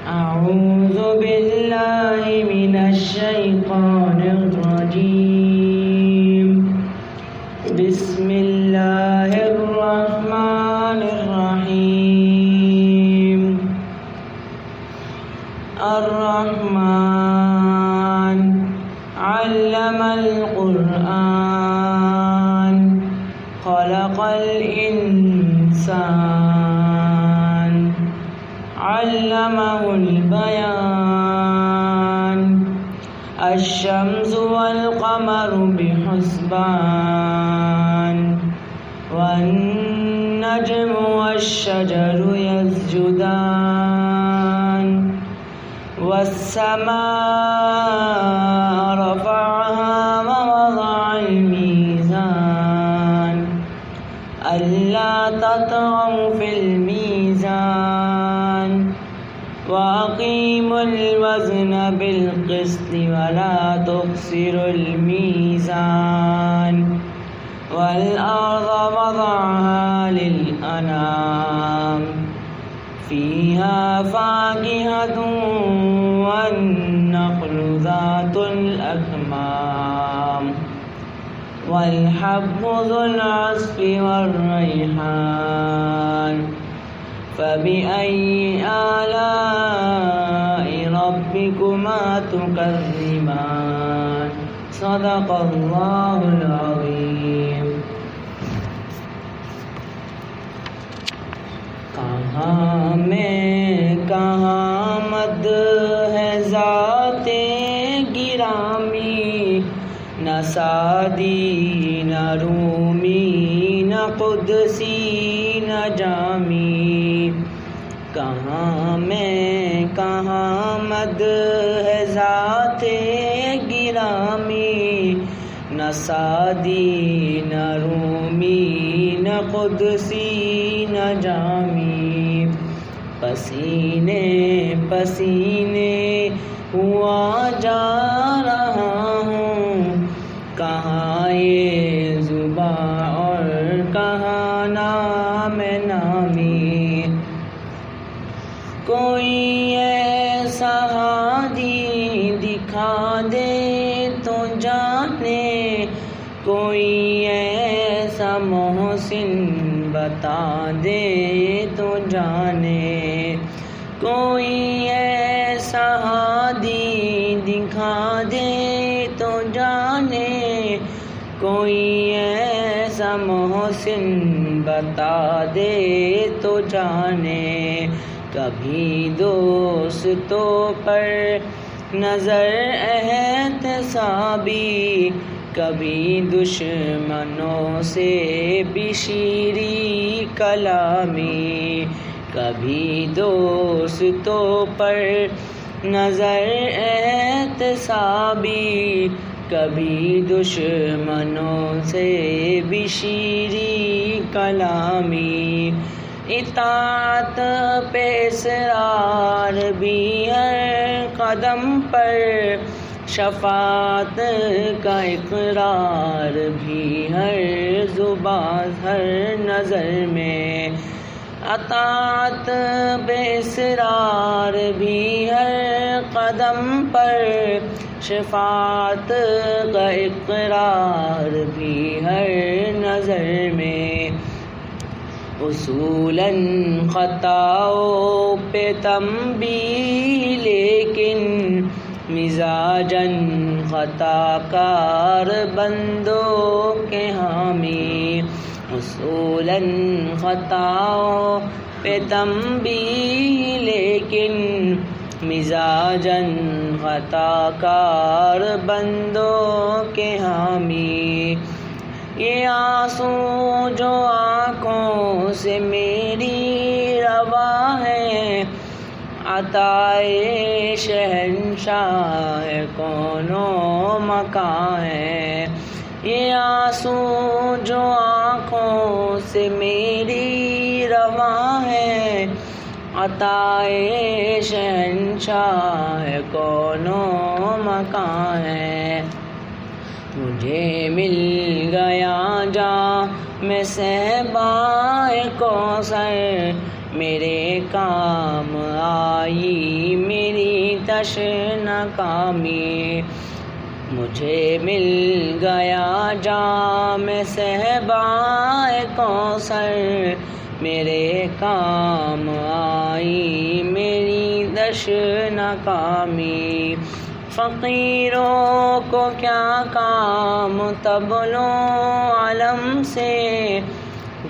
أعوذ بالله من الشيطان الرجيم بسم الله الرحمن الرحيم الرحمن علم القرآن خلق الإنسان علمه البيان الشمس والقمر بحسبان والنجم والشجر يسجدان والسماء رفعها ووضع الميزان ألا تطغوا في الميزان وأقيموا الوزن بالقسط ولا تخسروا الميزان والأرض وضعها للأنام فيها فاكهة والنخل ذات الأكمام والحب ذو العصف والريحان فبأي آلاء ربكما تكذبان صدق الله العظيم. کہاں میں کہاں مد ہے ذات گرامی، نہ سعدی نہ رومی نہ قدسی نہ جامی. کہاں میں کہاں مد ہے ذات گرامی، نہ سعدی نہ رومی نہ قدسی نہ جامی. پسینے پسینے ہوا جا رہا ہوں، کہاں یہ زباں اور کہاں نام نامی. کوئی ایسا ہادی دکھا دے تو جانے، کوئی ایسا محسن بتا دے تو جانے. کوئی ایسا ہادی دکھا دے تو جانے، کوئی ایسا محسن بتا دے تو جانے. کبھی دوستوں پر نظر احتسابی، کبھی دشمنوں سے بشیری کلامی. کبھی دوستوں پر نظر احتسابی، کبھی دشمنوں سے بشیری کلامی. اطاعت پہ اصرار بھی ہر قدم پر، شفاعت کا اقرار بھی ہر زبان ہر نظر میں. اطاعت بے اصرار بھی ہر قدم پر، شفاعت کا اقرار بھی ہر نظر میں. اصولاً خطاؤں پہ تنبیہ لیکن مزاجاً خطا کار بندوں کے حامی. اصولاً خطاؤں پہ تنبیہ لیکن مزاجاً خطا کار بندوں کے حامی. یہ آنسو جو آنکھوں سے میری رواں ہے، عطائے شہنشاہ کون و مکان ہے. یہ آنسو جو آنکھوں سے میری رواں ہے، عطائے شہنشاہ کون و مکان ہے. مجھے مل گیا جام میں صحبائے کوثر، میرے کام آئی میری تشنہ کامی، مجھے مل گیا جام صحبائے کوثر، میرے کام آئی میری تشنہ کامی، فقیروں کو کیا کام طبلوں علم سے،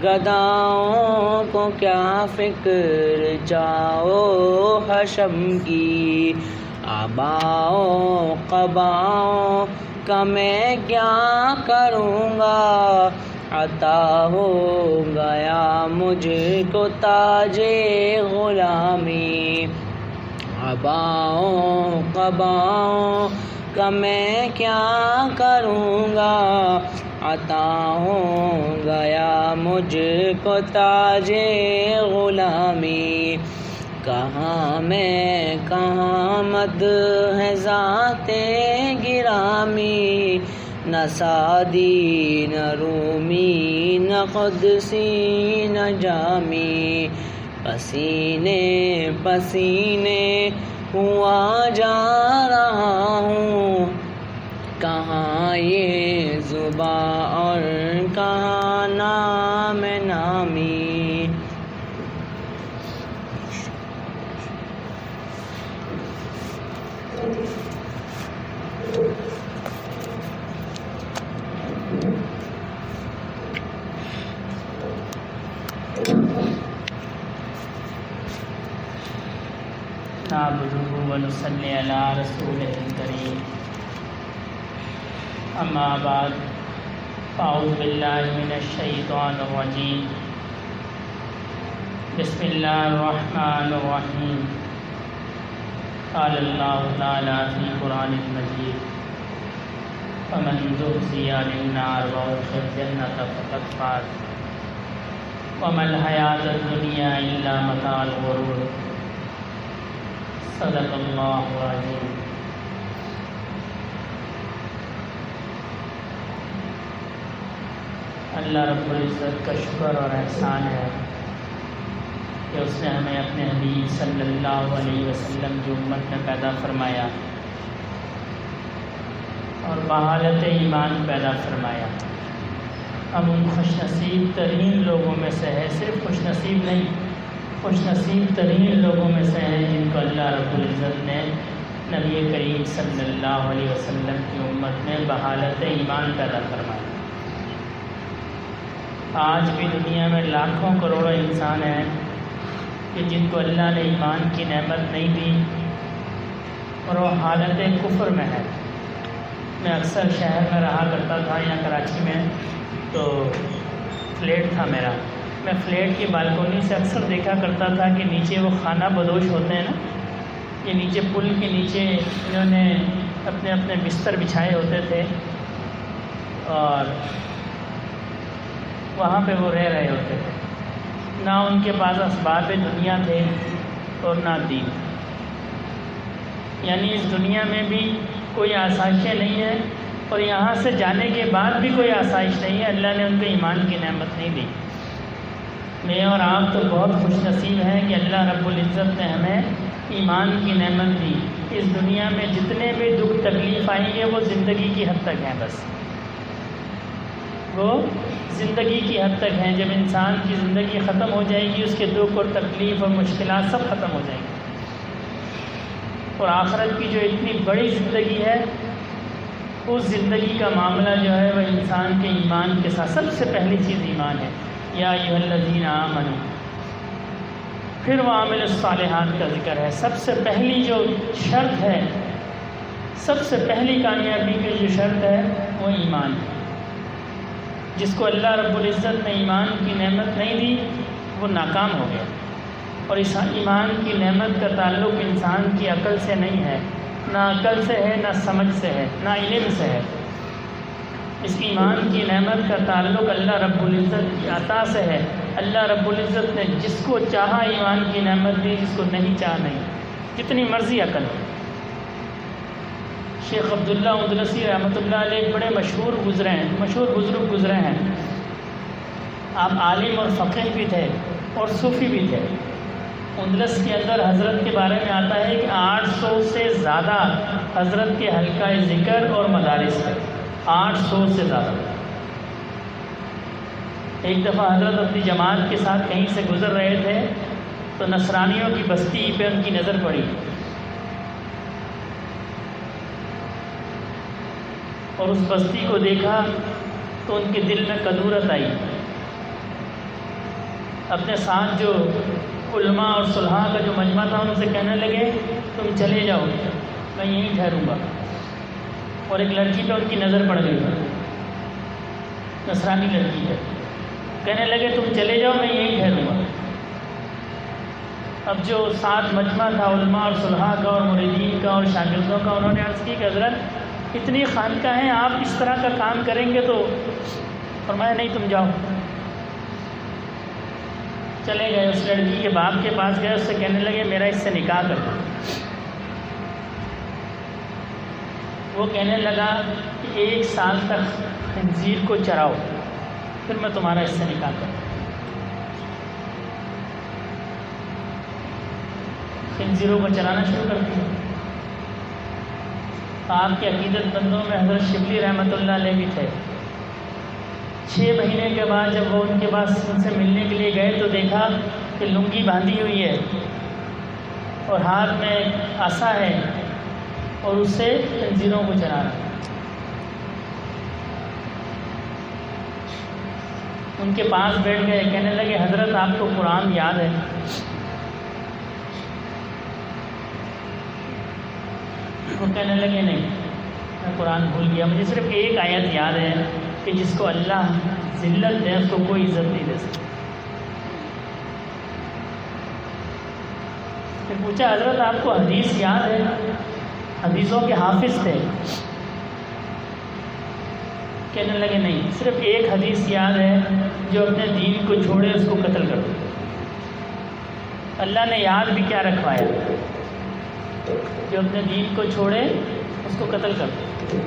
گداؤں کو کیا فکر جاؤ حشم کی، آباؤں قباؤں کا میں کیا کروں گا، عطا ہو گیا مجھ کو تاج غلامی، آباؤں قباؤں کا میں کیا کروں گا، عطا ہو گیا مجھ کو تاج غلامی، کہاں میں کہاں مد ہے ذات گرامی، نہ سعدی نہ رومی نہ قدسی نہ جامی، پسینے پسینے ہوا جا رہا ہوں، کہاں یہ زباں اور کہاں نام نامی۔ نعبدہ ونصلی علی رسولہ الکریم، اما بعد، اعوذ باللہ من الشیطان الرجیم، بسم اللہ الرحمن الرحیم، قال اللہ تعالی فی قرآن المجید، فمن زحزح عن النار وادخل الجنة فقد فاز وما الحیاة الدنیا الا متاع الغرور، صدق اللہ العظیم۔ اللہ رب العزت کا شکر اور احسان ہے کہ اس نے ہمیں اپنے حبیب صلی اللہ علیہ وسلم کی امت میں پیدا فرمایا اور بحالت ایمان پیدا فرمایا۔ ہم ان خوش نصیب ترین لوگوں میں سے ہے، صرف خوش نصیب نہیں، خوش نصیب ترین لوگوں میں سے ہیں جن کو اللہ رب العزت نے نبی کریم صلی اللہ علیہ وسلم کی امت میں بحالت ایمان پیدا فرمایا۔ آج بھی دنیا میں لاکھوں کروڑوں انسان ہیں کہ جن کو اللہ نے ایمان کی نعمت نہیں دی اور وہ حالت کفر میں ہے۔ میں اکثر شہر میں رہا کرتا تھا، یہاں کراچی میں، تو فلیٹ تھا میرا، میں فلیٹ کی بالکونی سے اکثر دیکھا کرتا تھا کہ نیچے وہ خانہ بدوش ہوتے ہیں نا، یہ نیچے پل کے نیچے انہوں نے اپنے اپنے بستر بچھائے ہوتے تھے اور وہاں پہ وہ رہ رہے ہوتے تھے، نہ ان کے پاس اسباب دنیا تھے اور نہ دین، یعنی اس دنیا میں بھی کوئی آسائشیں نہیں ہیں اور یہاں سے جانے کے بعد بھی کوئی آسائش نہیں ہے، اللہ نے ان کو ایمان کی نعمت نہیں دی۔ میں اور آپ تو بہت خوش نصیب ہیں کہ اللہ رب العزت نے ہمیں ایمان کی نعمت دی۔ اس دنیا میں جتنے بھی دکھ تکلیف آئیں گے وہ زندگی کی حد تک ہیں، بس وہ زندگی کی حد تک ہیں۔ جب انسان کی زندگی ختم ہو جائے گی، اس کے دکھ اور تکلیف اور مشکلات سب ختم ہو جائیں گے، اور آخرت کی جو اتنی بڑی زندگی ہے، اس زندگی کا معاملہ جو ہے وہ انسان کے ایمان کے ساتھ، سب سے پہلی چیز ایمان ہے۔ یا ایھا الذین آمنوا، پھر وعملوا الصالحات کا ذکر ہے۔ سب سے پہلی جو شرط ہے، سب سے پہلی کامیابی کی جو شرط ہے وہ ایمان ہے۔ جس کو اللہ رب العزت نے ایمان کی نعمت نہیں دی وہ ناکام ہو گیا، اور اس ایمان کی نعمت کا تعلق انسان کی عقل سے نہیں ہے، نہ عقل سے ہے، نہ سمجھ سے ہے، نہ علم سے ہے۔ اس ایمان کی نعمت کا تعلق اللہ رب العزت کی عطا سے ہے۔ اللہ رب العزت نے جس کو چاہا ایمان کی نعمت دی، جس کو نہیں چاہا نہیں، جتنی مرضی عقل ہو۔ شیخ عبداللہ اندلسی رحمۃ اللہ علیہ ایک بڑے مشہور بزرگ گزرے ہیں۔ آپ عالم اور فقیہ بھی تھے، اور صوفی بھی تھے۔ اندلس کے اندر حضرت کے بارے میں آتا ہے کہ 800 سے زیادہ حضرت کے حلقہ ذکر اور مدارس تھے، 800 سے زیادہ۔ ایک دفعہ حضرت اپنی جماعت کے ساتھ کہیں سے گزر رہے تھے تو نصرانیوں کی بستی پہ ان کی نظر پڑی اور اس بستی کو دیکھا تو ان کے دل میں کدورت آئی۔ اپنے ساتھ جو علماء اور صلحاء کا جو مجمع تھا ان سے کہنے لگے تم چلے جاؤ، میں یہیں ٹھہروں گا۔ اور ایک لڑکی پہ ان کی نظر پڑ گئی، نصرانی لڑکی ہے، کہنے لگے تم چلے جاؤ، میں یہیں ٹھہروں گا۔ اب جو ساتھ مجمع تھا علماء اور صلحاء کا اور مریدین کا اور شاگردوں کا، انہوں نے عرض کی کہ حضرت اتنی خانقاہیں آپ اس طرح کا کام کریں گے تو؟ فرمایا نہیں تم جاؤ۔ چلے گئے، اس لڑکی کے باپ کے پاس گئے، اس سے کہنے لگے میرا اس سے نکاح کر دو۔ وہ کہنے لگا کہ 1 سال تک خنزیر کو چراؤ، پھر میں تمہارا اس سے نکاح کروں۔ خنزیروں کو چرانا شروع کر دیا۔ آپ کے عقیدت مندوں میں حضرت شبلی رحمۃ اللہ علیہ بھی تھے۔ 6 مہینے کے بعد جب وہ ان کے پاس ان سے ملنے کے لیے گئے تو دیکھا کہ لنگی باندھی ہوئی ہے اور ہاتھ میں عصا ہے اور اس سے خنزیروں کو چرا رہا ہے۔ ان کے پاس بیٹھ گئے، کہنے لگے حضرت آپ کو قرآن یاد ہے؟ وہ کہنے لگے نہیں، میں قرآن بھول گیا، مجھے صرف ایک آیت یاد ہے کہ جس کو اللہ ذلت دے اس کو کوئی عزت نہیں دے سکتا۔ پھر پوچھا حضرت آپ کو حدیث یاد ہے؟ حدیثوں کے حافظ تھے۔ کہنے لگے نہیں، صرف ایک حدیث یاد ہے، جو اپنے دین کو چھوڑے اس کو قتل کر دو۔ اللہ نے یاد بھی کیا رکھوایا، جو اپنے دین کو چھوڑے اس کو قتل کر دو۔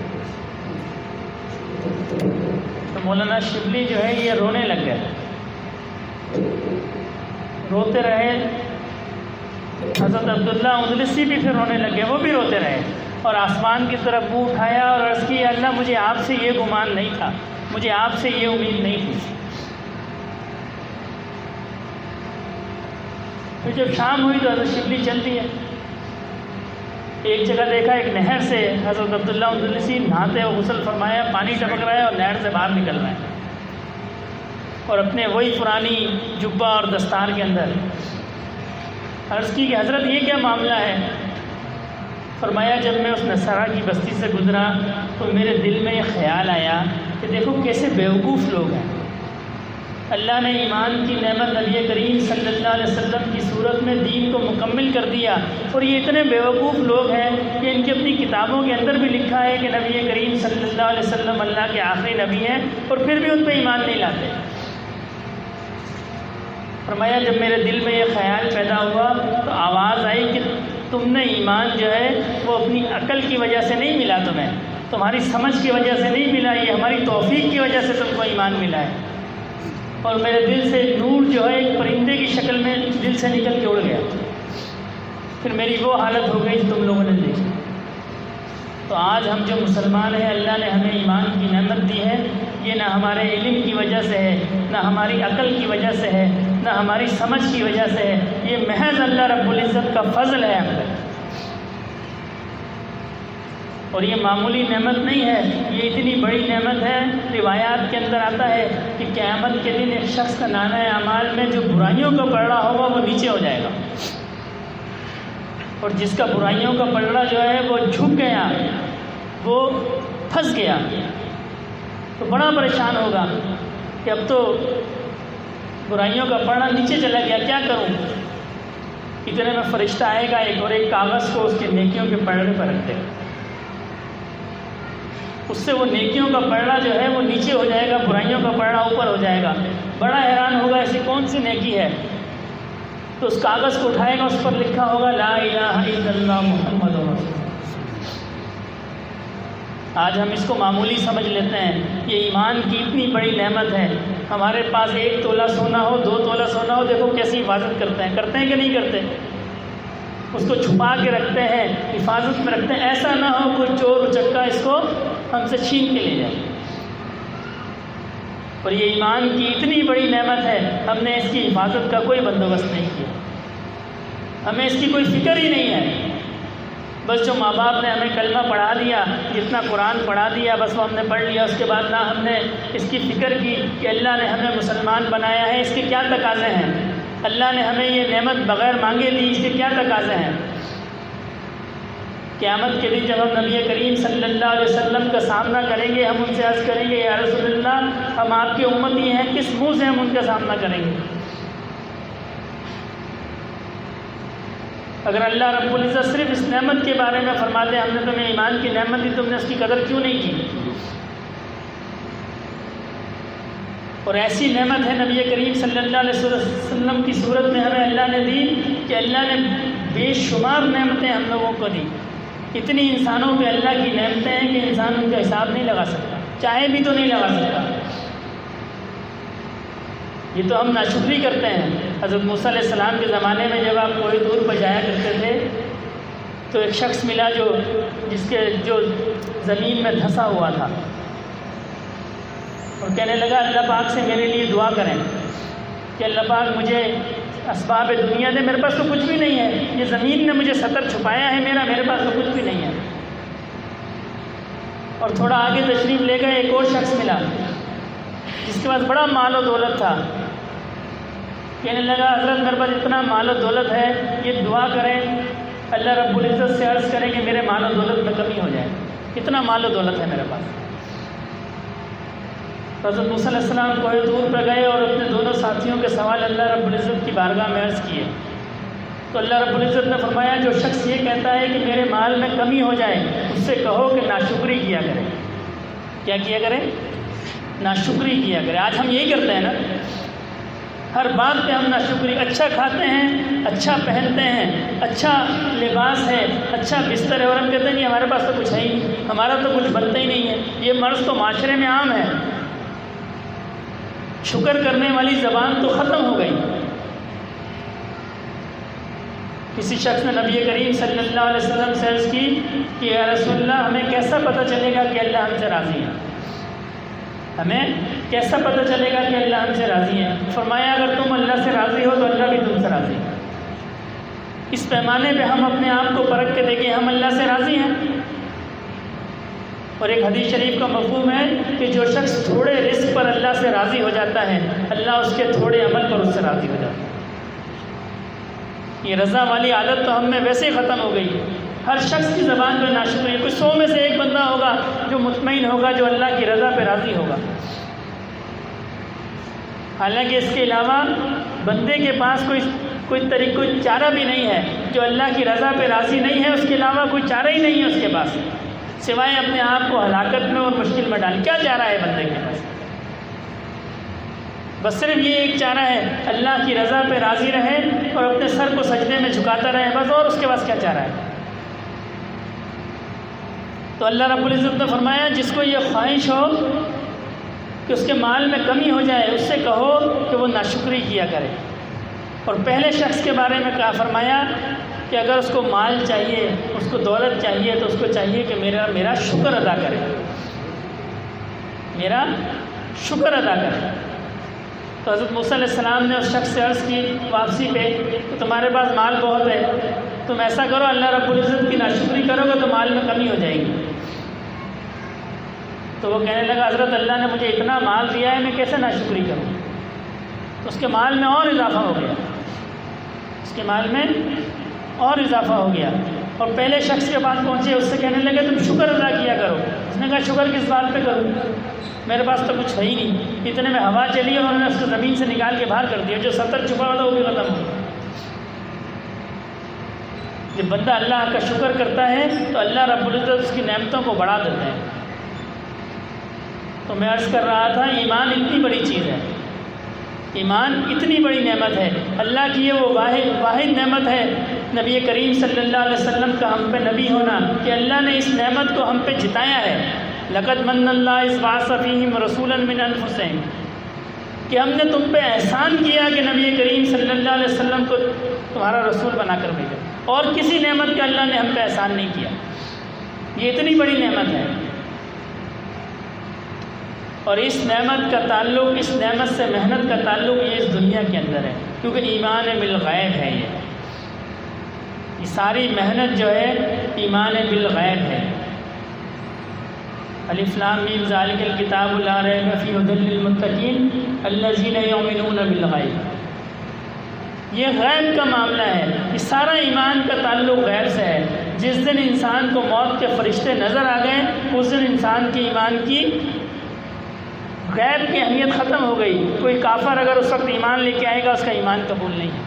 تو مولانا شبلی جو ہے یہ رونے لگ گئے، روتے رہے۔ حضرت عبداللہ اندلسی بھی پھر رونے لگے، وہ بھی روتے رہے اور آسمان کی طرف منہ اٹھایا اور عرض کی اللہ مجھے آپ سے یہ گمان نہیں تھا، مجھے آپ سے یہ امید نہیں تھی۔ پھر جب شام ہوئی تو حضرت شبلی چل دیے۔ ایک جگہ دیکھا ایک نہر سے حضرت عبداللہ اندلسی نہاتے اور غسل فرمایا، پانی ٹپک رہا ہے اور نہر سے باہر نکل رہے ہیں اور اپنے وہی پرانی جبہ اور دستار کے اندر۔ عرض کی کہ حضرت یہ کیا معاملہ ہے؟ فرمایا جب میں اس نصارہ کی بستی سے گزرا تو میرے دل میں یہ خیال آیا کہ دیکھو کیسے بیوقوف لوگ ہیں، اللہ نے ایمان کی نعمت نبی کریم صلی اللہ علیہ وسلم کی صورت میں دین کو مکمل کر دیا، اور یہ اتنے بیوقوف لوگ ہیں کہ ان کی اپنی کتابوں کے اندر بھی لکھا ہے کہ نبی کریم صلی اللہ علیہ وسلم اللہ کے آخری نبی ہیں، اور پھر بھی ان پہ ایمان نہیں لاتے۔ فرمایا جب میرے دل میں یہ خیال پیدا ہوا تو آواز آئی کہ تم نے ایمان جو ہے وہ اپنی عقل کی وجہ سے نہیں ملا، تمہاری سمجھ کی وجہ سے نہیں ملا، یہ ہماری توفیق کی وجہ سے تم کو ایمان ملا ہے۔ اور میرے دل سے نور جو ہے ایک پرندے کی شکل میں دل سے نکل کے اڑ گیا۔ پھر میری وہ حالت ہو گئی جو تم لوگوں نے دیکھی۔ تو آج ہم جو مسلمان ہیں، اللہ نے ہمیں ایمان کی نعمت دی ہے، یہ نہ ہمارے علم کی وجہ سے ہے، نہ ہماری عقل کی وجہ سے ہے، نہ ہماری سمجھ کی وجہ سے ہے، یہ محض اللہ رب العزت کا فضل ہے ہم پر۔ اور یہ معمولی نعمت نہیں ہے، یہ اتنی بڑی نعمت ہے۔ روایات کے اندر آتا ہے کہ قیامت کے دن ایک شخص کا نامہ اعمال میں جو برائیوں کا پلڑا ہوگا وہ نیچے ہو جائے گا، اور جس کا برائیوں کا پلڑا جو ہے وہ جھک گیا، وہ پھنس گیا، تو بڑا پریشان ہوگا کہ اب تو برائیوں کا پلڑا نیچے چلا گیا، کیا کروں؟ اتنے میں فرشتہ آئے گا ایک، اور ایک کاغذ کو اس کے نیکیوں کے پلڑے پر رکھ دے گا، اس سے وہ نیکیوں کا پلڑا جو ہے وہ نیچے ہو جائے گا، برائیوں کا پلڑا اوپر ہو جائے گا۔ بڑا حیران ہوگا ایسی کون سی نیکی ہے؟ تو اس کاغذ کو اٹھائے گا، اس پر لکھا ہوگا لا الہ الا اللہ محمد رسول اللہ۔ آج ہم اس کو معمولی سمجھ لیتے ہیں. یہ ایمان کی اتنی بڑی نعمت ہے. ہمارے پاس 1 تولہ سونا ہو، 2 تولہ سونا ہو، دیکھو کیسی حفاظت کرتے ہیں کہ نہیں کرتے؟ اس کو چھپا کے رکھتے ہیں، حفاظت میں رکھتے ہیں، ایسا نہ ہو کوئی چور اچکا اس کو ہم سے چھین کے لے جائے. اور یہ ایمان کی اتنی بڑی نعمت ہے، ہم نے اس کی حفاظت کا کوئی بندوبست نہیں کیا. ہمیں اس کی کوئی فکر ہی نہیں ہے. بس جو ماں باپ نے ہمیں کلمہ پڑھا دیا، جتنا قرآن پڑھا دیا، بس وہ ہم نے پڑھ لیا. اس کے بعد نہ ہم نے اس کی فکر کی کہ اللہ نے ہمیں مسلمان بنایا ہے، اس کے کیا تقاضے ہیں. اللہ نے ہمیں یہ نعمت بغیر مانگے دی، اس کے کیا تقاضے ہیں. قیامت کے دن جب ہم نبی کریم صلی اللہ علیہ وسلم کا سامنا کریں گے، ہم ان سے عرض کریں گے یا رسول اللہ ہم آپ کے امتی ہیں، کس منہ سے ہم ان کا سامنا کریں گے. اگر اللہ رب العزت صرف اس نعمت کے بارے میں فرماتے ہم نے تمہیں ایمان کی نعمت دی، تم نے اس کی قدر کیوں نہیں کی. اور ایسی نعمت ہے نبی کریم صلی اللہ علیہ وسلم کی صورت میں ہمیں اللہ نے دی کہ اللہ نے بے شمار نعمتیں ہم لوگوں کو دی. اتنی انسانوں پہ اللہ کی نعمتیں ہیں کہ انسان ان کا حساب نہیں لگا سکتا، چاہے بھی تو نہیں لگا سکتا. یہ تو ہم ناشکری کرتے ہیں. حضرت موسیٰ علیہ السلام کے زمانے میں جب آپ کوئی دور پر جایا کرتے تھے تو ایک شخص ملا جو زمین میں دھنسا ہوا تھا، اور کہنے لگا اللہ پاک سے میرے لیے دعا کریں کہ اللہ پاک مجھے اسباب دنیا دے، میرے پاس تو کچھ بھی نہیں ہے. یہ زمین نے مجھے ستر چھپایا ہے میرے پاس تو کچھ بھی نہیں ہے. اور تھوڑا آگے تشریف لے گئے، ایک اور شخص ملا جس کے پاس بڑا مال و دولت تھا. کہنے لگا حضرت میرے پاس اتنا مال و دولت ہے، یہ دعا کریں اللہ رب العزت سے عرض کریں کہ میرے مال و دولت میں کمی ہو جائے، اتنا مال و دولت ہے میرے پاس. حضرت موسیٰ علیہ السلام کوہ طور پہ گئے اور اپنے دونوں ساتھیوں کے سوال اللہ رب العزت کی بارگاہ میں عرض کیے. تو اللہ رب العزت نے فرمایا جو شخص یہ کہتا ہے کہ میرے مال میں کمی ہو جائے، اس سے کہو کہ ناشکری کیا کرے. کیا کیا کرے؟ ناشکری کیا کرے. آج ہم یہی کرتے ہیں نا، ہر بات پہ ہم ناشکری. اچھا کھاتے ہیں، اچھا پہنتے ہیں، اچھا لباس ہے، اچھا بستر ہے، اور ہم کہتے ہیں کہ ہمارے پاس تو کچھ ہے ہی نہیں، ہمارا تو کچھ بنتا ہی نہیں ہے. یہ مرض تو معاشرے میں عام ہے. شکر کرنے والی زبان تو ختم ہو گئی. کسی شخص نے نبی کریم صلی اللہ علیہ وسلم سے عرض کی کہ یا رسول اللہ ہمیں کیسا پتہ چلے گا کہ اللہ ہم سے راضی ہے؟ ہمیں کیسا پتہ چلے گا کہ اللہ ہم سے راضی ہے؟ فرمایا اگر تم اللہ سے راضی ہو تو اللہ بھی تم سے راضی ہے. اس پیمانے پہ ہم اپنے آپ کو پرکھ کے دیکھیں ہم اللہ سے راضی ہیں. اور ایک حدیث شریف کا مفہوم ہے کہ جو شخص تھوڑے رزق پر اللہ سے راضی ہو جاتا ہے، اللہ اس کے تھوڑے عمل پر اس سے راضی ہو جاتا ہے. یہ رضا والی عادت تو ہم میں ویسے ہی ختم ہو گئی. ہر شخص کی زبان پہ ناشکری. کوئی 100 میں سے ایک بندہ ہوگا جو مطمئن ہوگا، جو اللہ کی رضا پہ راضی ہوگا. حالانکہ اس کے علاوہ بندے کے پاس کوئی چارہ بھی نہیں ہے. جو اللہ کی رضا پہ راضی نہیں ہے اس کے علاوہ کوئی چارہ ہی نہیں ہے اس کے پاس، سوائے اپنے آپ کو ہلاکت میں اور مشکل میں ڈال. کیا چارہ ہے بندے کے پاس؟ بس صرف یہ ایک چارہ ہے، اللہ کی رضا پہ راضی رہے اور اپنے سر کو سجدے میں جھکاتا رہے، بس. اور اس کے پاس کیا چارہ ہے؟ تو اللہ رب العزت نے فرمایا جس کو یہ خواہش ہو کہ اس کے مال میں کمی ہو جائے، اس سے کہو کہ وہ ناشکری کیا کرے. اور پہلے شخص کے بارے میں کہا، فرمایا کہ اگر اس کو مال چاہیے، اس کو دولت چاہیے، تو اس کو چاہیے کہ میرا شکر ادا کرے، میرا شکر ادا کرے. تو حضرت موسیٰ علیہ السلام نے اس شخص سے عرض کی واپسی پہ کہ تمہارے پاس مال بہت ہے، تم ایسا کرو اللہ رب العزت کی ناشکری کرو گے تو مال میں کمی ہو جائے گی. تو وہ کہنے لگا حضرت اللہ نے مجھے اتنا مال دیا ہے، میں کیسے ناشکری کروں؟ تو اس کے مال میں اور اضافہ ہو گیا، اس کے مال میں اور اضافہ ہو گیا. اور پہلے شخص کے پاس پہنچے، اس سے کہنے لگے تم شکر ادا کیا کرو. اس نے کہا شکر کس بات پہ کروں؟ میرے پاس تو کچھ ہے ہی نہیں. اتنے میں ہوا چلی اور انہوں نے اس کو زمین سے نکال کے باہر کر دیا. جو 70 چھپا ہوا تھا وہ بھی ختم ہو گیا. جب بندہ اللہ کا شکر کرتا ہے تو اللہ رب العزت اس کی نعمتوں کو بڑھا دیتا ہے. تو میں عرض کر رہا تھا ایمان اتنی بڑی چیز ہے، ایمان اتنی بڑی نعمت ہے. اللہ کی یہ وہ واحد نعمت ہے نبی کریم صلی اللہ علیہ وسلم کا ہم پہ نبی ہونا، کہ اللہ نے اس نعمت کو ہم پہ جتایا ہے. لقد من اللہ اذ بعث فیہم رسولا من انفسہم، کہ ہم نے تم پہ احسان کیا کہ نبی کریم صلی اللہ علیہ وسلم کو تمہارا رسول بنا کر بھیجا، اور کسی نعمت کا اللہ نے ہم پہ احسان نہیں کیا۔ یہ اتنی بڑی نعمت ہے، اور اس نعمت کا تعلق، اس نعمت سے محنت کا تعلق یہ اس دنیا کے اندر ہے، کیونکہ ایمان بالغیب ہے۔ یہ ساری محنت جو ہے ایمان بالغیب ہے۔ الف لام میم ذالک الکتاب لا ریب فیہ ھدی للمتقین الذین یؤمنون بالغیب۔ یہ غیب کا معاملہ ہے، یہ سارا ایمان کا تعلق غیب سے ہے۔ جس دن انسان کو موت کے فرشتے نظر آ گئے، اس دن انسان کے ایمان کی غیب کی اہمیت ختم ہو گئی۔ کوئی کافر اگر اس وقت ایمان لے کے آئے گا، اس کا ایمان قبول نہیں ہے۔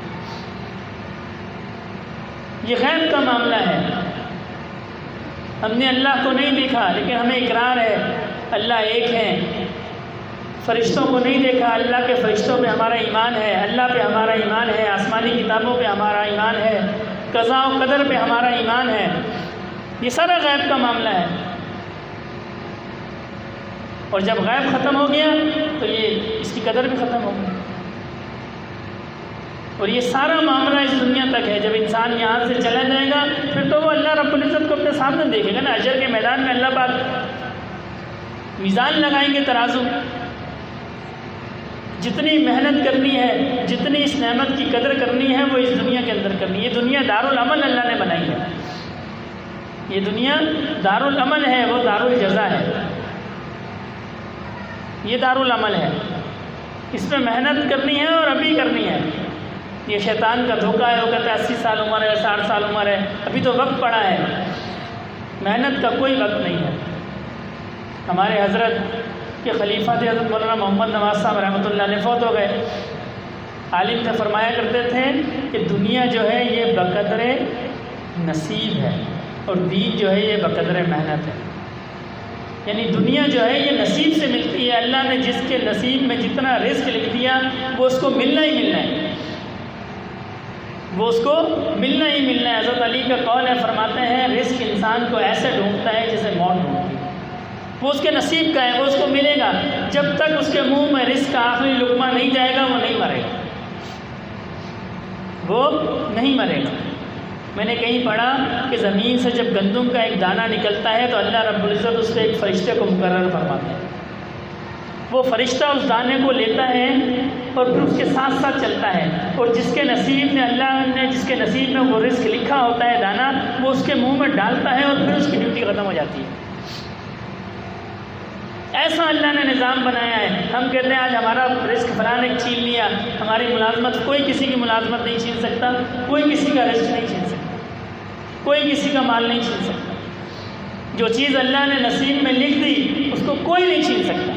یہ غیب کا معاملہ ہے۔ ہم نے اللہ کو نہیں دیکھا، لیکن ہمیں اقرار ہے اللہ ایک ہے۔ فرشتوں کو نہیں دیکھا، اللہ کے فرشتوں پہ ہمارا ایمان ہے، اللہ پہ ہمارا ایمان ہے، آسمانی کتابوں پہ ہمارا ایمان ہے، قضاء و قدر پہ ہمارا ایمان ہے۔ یہ سارا غیب کا معاملہ ہے، اور جب غیب ختم ہو گیا تو یہ اس کی قدر بھی ختم ہو گئی۔ اور یہ سارا معاملہ اس دنیا تک ہے۔ جب انسان یہاں سے چلا جائے گا، پھر تو وہ اللہ رب العزت کو اپنے سامنے دیکھے گا نا۔ اجر کے میدان میں اللہ پاک میزان لگائیں گے، ترازو۔ جتنی محنت کرنی ہے، جتنی اس نعمت کی قدر کرنی ہے، وہ اس دنیا کے اندر کرنی ہے۔ یہ دنیا دارالعمل اللہ نے بنائی ہے، یہ دنیا دارالعمل ہے، وہ دارالجزا ہے۔ یہ دارالعمل ہے، اس میں محنت کرنی ہے اور ابھی کرنی ہے۔ یہ شیطان کا دھوکہ ہے، وہ کہتا ہے 80 سال عمر ہے، 60 سال عمر ہے، ابھی تو وقت پڑا ہے۔ محنت کا کوئی وقت نہیں ہے۔ ہمارے حضرت کے خلیفہ تھے حضرت مولانا محمد نواز صاحب رحمۃ اللہ علیہ، فوت ہو گئے۔ عالم سے فرمایا کرتے تھے کہ دنیا جو ہے یہ بقدر نصیب ہے، اور دین جو ہے یہ بقدر محنت ہے۔ یعنی دنیا جو ہے یہ نصیب سے ملتی ہے۔ اللہ نے جس کے نصیب میں جتنا رزق لکھ دیا، وہ اس کو ملنا ہی ملنا ہے، وہ اس کو ملنا ہی ملنا ہے۔ حضرت علی کا قول ہے، فرماتے ہیں رزق انسان کو ایسے ڈھونڈتا ہے جیسے موت ڈھونڈتی ہے۔ وہ اس کے نصیب کا ہے، وہ اس کو ملے گا۔ جب تک اس کے منہ میں رزق کا آخری لقمہ نہیں جائے گا، وہ نہیں مرے گا، وہ نہیں مرے گا۔ میں نے کہیں پڑھا کہ زمین سے جب گندم کا ایک دانہ نکلتا ہے تو اللہ رب العزت اس سے ایک فرشتے کو مقرر فرماتے ہیں۔ وہ فرشتہ اس دانے کو لیتا ہے اور پھر اس کے ساتھ ساتھ چلتا ہے، اور جس کے نصیب میں اللہ نے جس کے نصیب میں وہ رزق لکھا ہوتا ہے دانہ، وہ اس کے منہ میں ڈالتا ہے اور پھر اس کی ڈیوٹی ختم ہو جاتی ہے۔ ایسا اللہ نے نظام بنایا ہے۔ ہم کہتے ہیں آج ہمارا رزق فلاں نے چھین لیا، ہماری ملازمت، کوئی کسی کی ملازمت نہیں چھین سکتا، کوئی کسی کا رزق نہیں چھین سکتا، کوئی کسی کا مال نہیں چھین سکتا۔ جو چیز اللہ نے نصیب میں لکھ دی اس کو کوئی نہیں چھین سکتا۔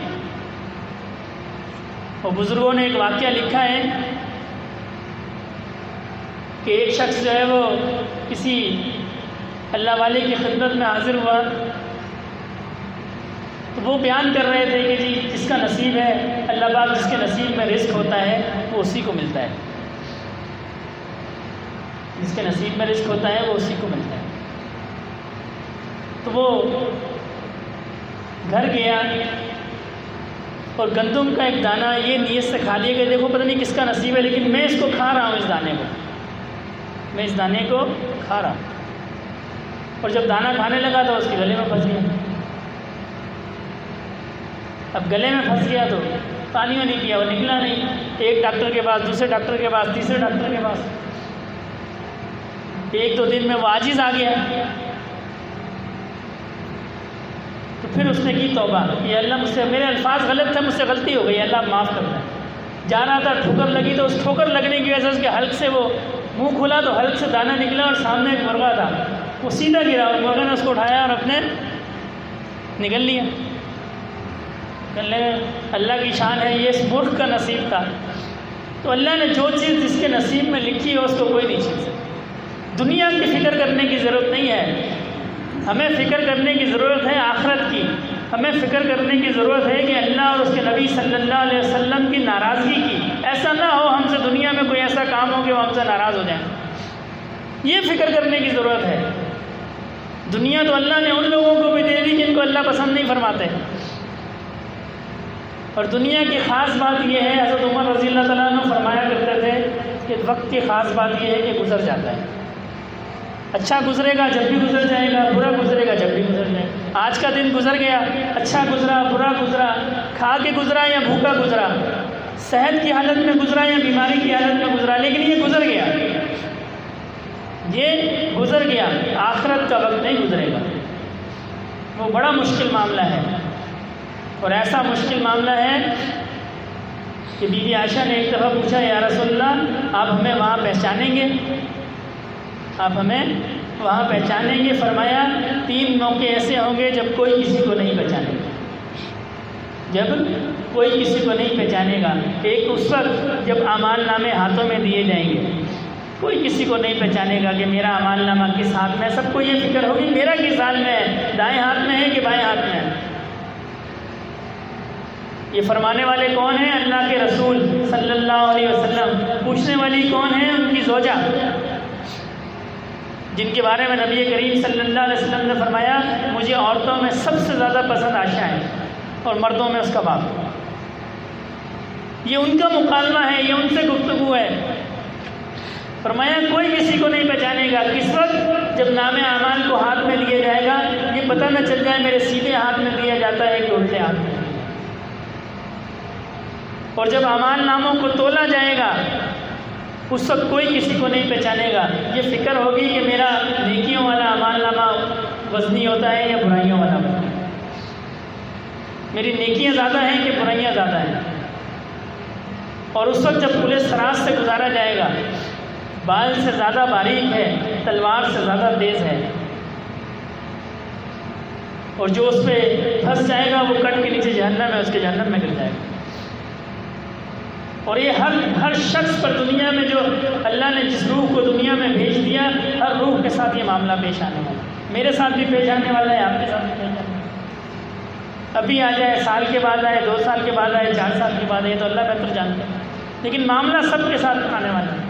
اور بزرگوں نے ایک واقعہ لکھا ہے کہ ایک شخص جو ہے وہ کسی اللہ والے کی خدمت میں حاضر ہوا، تو وہ بیان کر رہے تھے کہ جی جس کا نصیب ہے، اللہ پاک جس کے نصیب میں رزق ہوتا ہے وہ اسی کو ملتا ہے، جس کے نصیب میں رزق ہوتا ہے وہ اسی کو ملتا ہے۔ تو وہ گھر گیا اور گندم کا ایک دانہ یہ نیت سے کھا لیا کہ دیکھو پتہ نہیں کس کا نصیب ہے، لیکن میں اس کو کھا رہا ہوں، اس دانے کو میں اس دانے کو کھا رہا ہوں۔ اور جب دانہ کھانے لگا تو اس کے گلے میں پھنس گیا۔ اب گلے میں پھنس گیا تو پانی نہیں پیا، وہ نکلا نہیں۔ ایک ڈاکٹر کے پاس، دوسرے ڈاکٹر کے پاس، تیسرے ڈاکٹر کے پاس، ایک دو دن میں وہ عاجز آ گیا۔ تو پھر اس نے کی توبہ کہ اللہ مجھ سے، میرے الفاظ غلط تھے، مجھ سے غلطی ہو گئی، اللہ معاف کر دیں۔ جا رہا تھا، ٹھوکر لگی، تو اس ٹھوکر لگنے کی وجہ سے اس کے حلق سے وہ منہ کھلا تو حلق سے دانہ نکلا، اور سامنے ایک مرغا تھا، وہ سیدھا گرا اور مرغے نے اس کو اٹھایا اور اپنے نگل لیا۔ اللہ کی شان ہے، یہ اس مرغ کا نصیب تھا۔ تو اللہ نے جو چیز جس کے نصیب میں لکھی ہے اس کو کوئی نہیں چھین سکتا۔ دنیا کی فکر کرنے کی ضرورت نہیں ہے، ہمیں فکر کرنے کی ضرورت ہے آخرت کی۔ ہمیں فکر کرنے کی ضرورت ہے کہ اللہ اور اس کے نبی صلی اللہ علیہ وسلم کی ناراضگی کی۔ ایسا نہ ہو ہم سے دنیا میں کوئی ایسا کام ہو کہ وہ ہم سے ناراض ہو جائیں، یہ فکر کرنے کی ضرورت ہے۔ دنیا تو اللہ نے ان لوگوں کو بھی دے دی جن کو اللہ پسند نہیں فرماتے. اور دنیا کی خاص بات یہ ہے، حضرت عمر رضی اللہ تعالیٰ عنہ فرمایا کرتے تھے کہ وقت کی خاص بات یہ ہے کہ گزر جاتا ہے. اچھا گزرے گا جب بھی گزر جائے گا، برا گزرے گا جب بھی گزر جائے گا. آج کا دن گزر گیا، اچھا گزرا برا گزرا، کھا کے گزرا یا بھوکا گزرا، صحت کی حالت میں گزرا یا بیماری کی حالت میں گزرا، لیکن یہ گزر گیا، یہ گزر گیا. آخرت کا وقت نہیں گزرے گا. وہ بڑا مشکل معاملہ ہے، اور ایسا مشکل معاملہ ہے کہ بی بی عائشہ نے ایک دفعہ پوچھا، یا رسول اللہ آپ ہمیں وہاں پہچانیں گے؟ آپ ہمیں وہاں پہچانیں گے؟ فرمایا 3 موقع ایسے ہوں گے جب کوئی کسی کو نہیں پہچانے گا. جب کوئی کسی کو نہیں پہچانے گا. ایک اس وقت جب اعمال نامے ہاتھوں میں دیے جائیں گے، کوئی کسی کو نہیں پہچانے گا کہ میرا اعمال نامہ کس ہاتھ میں ہے. سب کو یہ فکر ہوگی میرا کس حال میں ہے، دائیں ہاتھ میں ہے کہ بائیں ہاتھ میں ہے. یہ فرمانے والے کون ہیں؟ اللہ کے رسول صلی اللہ علیہ وسلم. پوچھنے والی کون ہے؟ ان کی زوجہ، جن کے بارے میں نبی کریم صلی اللہ علیہ وسلم نے فرمایا مجھے عورتوں میں سب سے زیادہ پسند عائشہ ہے اور مردوں میں اس کا باپ. یہ ان کا مکالمہ ہے، یہ ان سے گفتگو ہے. فرمایا کوئی کسی کو نہیں پہچانے گا. کس وقت؟ جب نام اعمال کو ہاتھ میں لیا جائے گا، یہ پتہ نہ چل جائے میرے سیدھے ہاتھ میں دیا جاتا ہے کہ الٹے ہاتھ میں. اور جب اعمال ناموں کو تولا جائے گا، اس وقت کوئی کسی کو نہیں پہچانے گا. یہ فکر ہوگی کہ میرا نیکیوں والا اعمال نامہ وزنی ہوتا ہے یا برائیوں والا ہوتا ہے. میری نیکیاں زیادہ ہیں کہ برائیاں زیادہ ہیں. اور اس وقت جب پولیس سراج سے گزارا جائے گا، بال سے زیادہ باریک ہے، تلوار سے زیادہ تیز ہے، اور جو اس پہ پھنس جائے گا وہ کٹ کے نیچے جہنم ہے، اس کے جہنم میں گر جائے گا. اور یہ ہر شخص پر دنیا میں جو اللہ نے جس روح کو دنیا میں بھیج دیا، ہر روح کے ساتھ یہ معاملہ پیش آنے والا. میرے ساتھ بھی پیش آنے والا ہے، آپ کے ساتھ بھی پیش آنے والا ہے. ابھی آ جائے، سال کے بعد آئے، 2 سال کے بعد آئے، 4 سال کے بعد آئے، تو اللہ بہتر جانتے ہیں. لیکن معاملہ سب کے ساتھ آنے والا ہے.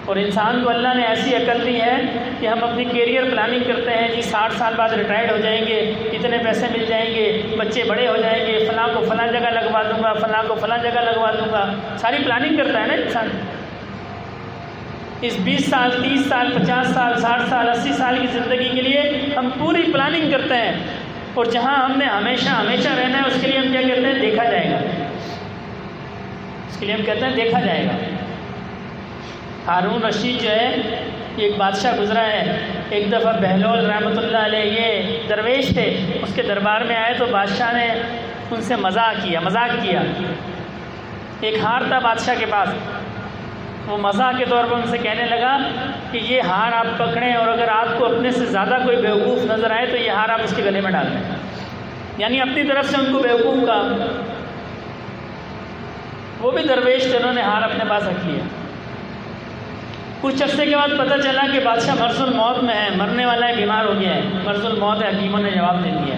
اور انسان کو اللہ نے ایسی عقل دی ہے کہ ہم اپنی کیریئر پلاننگ کرتے ہیں، جی 60 سال بعد ریٹائرڈ ہو جائیں گے، اتنے پیسے مل جائیں گے، بچے بڑے ہو جائیں گے، فلاں کو فلاں جگہ لگوا دوں گا، فلاں کو فلاں جگہ لگوا دوں گا. ساری پلاننگ کرتا ہے نا انسان. اس 20 سال 30 سال 50 سال 60 سال 80 سال کی زندگی کے لیے ہم پوری پلاننگ کرتے ہیں. اور جہاں ہم نے ہمیشہ رہنا ہے، اس کے لیے ہم کیا کہتے ہیں؟ دیکھا جائے گا. اس کے لیے ہم کہتے ہیں دیکھا جائے گا. ہارون رشید جو ہے، یہ ایک بادشاہ گزرا ہے. ایک دفعہ بہلول رحمۃ اللہ علیہ یہ درویش تھے، اس کے دربار میں آئے تو بادشاہ نے ان سے مذاق کیا. ایک ہار تھا بادشاہ کے پاس. وہ مذاق کے طور پر ان سے کہنے لگا کہ یہ ہار آپ پکڑیں، اور اگر آپ کو اپنے سے زیادہ کوئی بیوقوف نظر آئے تو یہ ہار آپ اس کے گلے میں ڈال دیں. یعنی اپنی طرف سے ان کو بیوقوف کہا. وہ بھی درویش تھے، انہوں نے ہار اپنے پاس رکھ لیا. کچھ عرصے کے بعد پتہ چلا کہ بادشاہ مرض الموت میں ہے، مرنے والا ہے، بیمار ہو گیا ہے، مرض الموت ہے. حکیموں نے جواب دے دیا.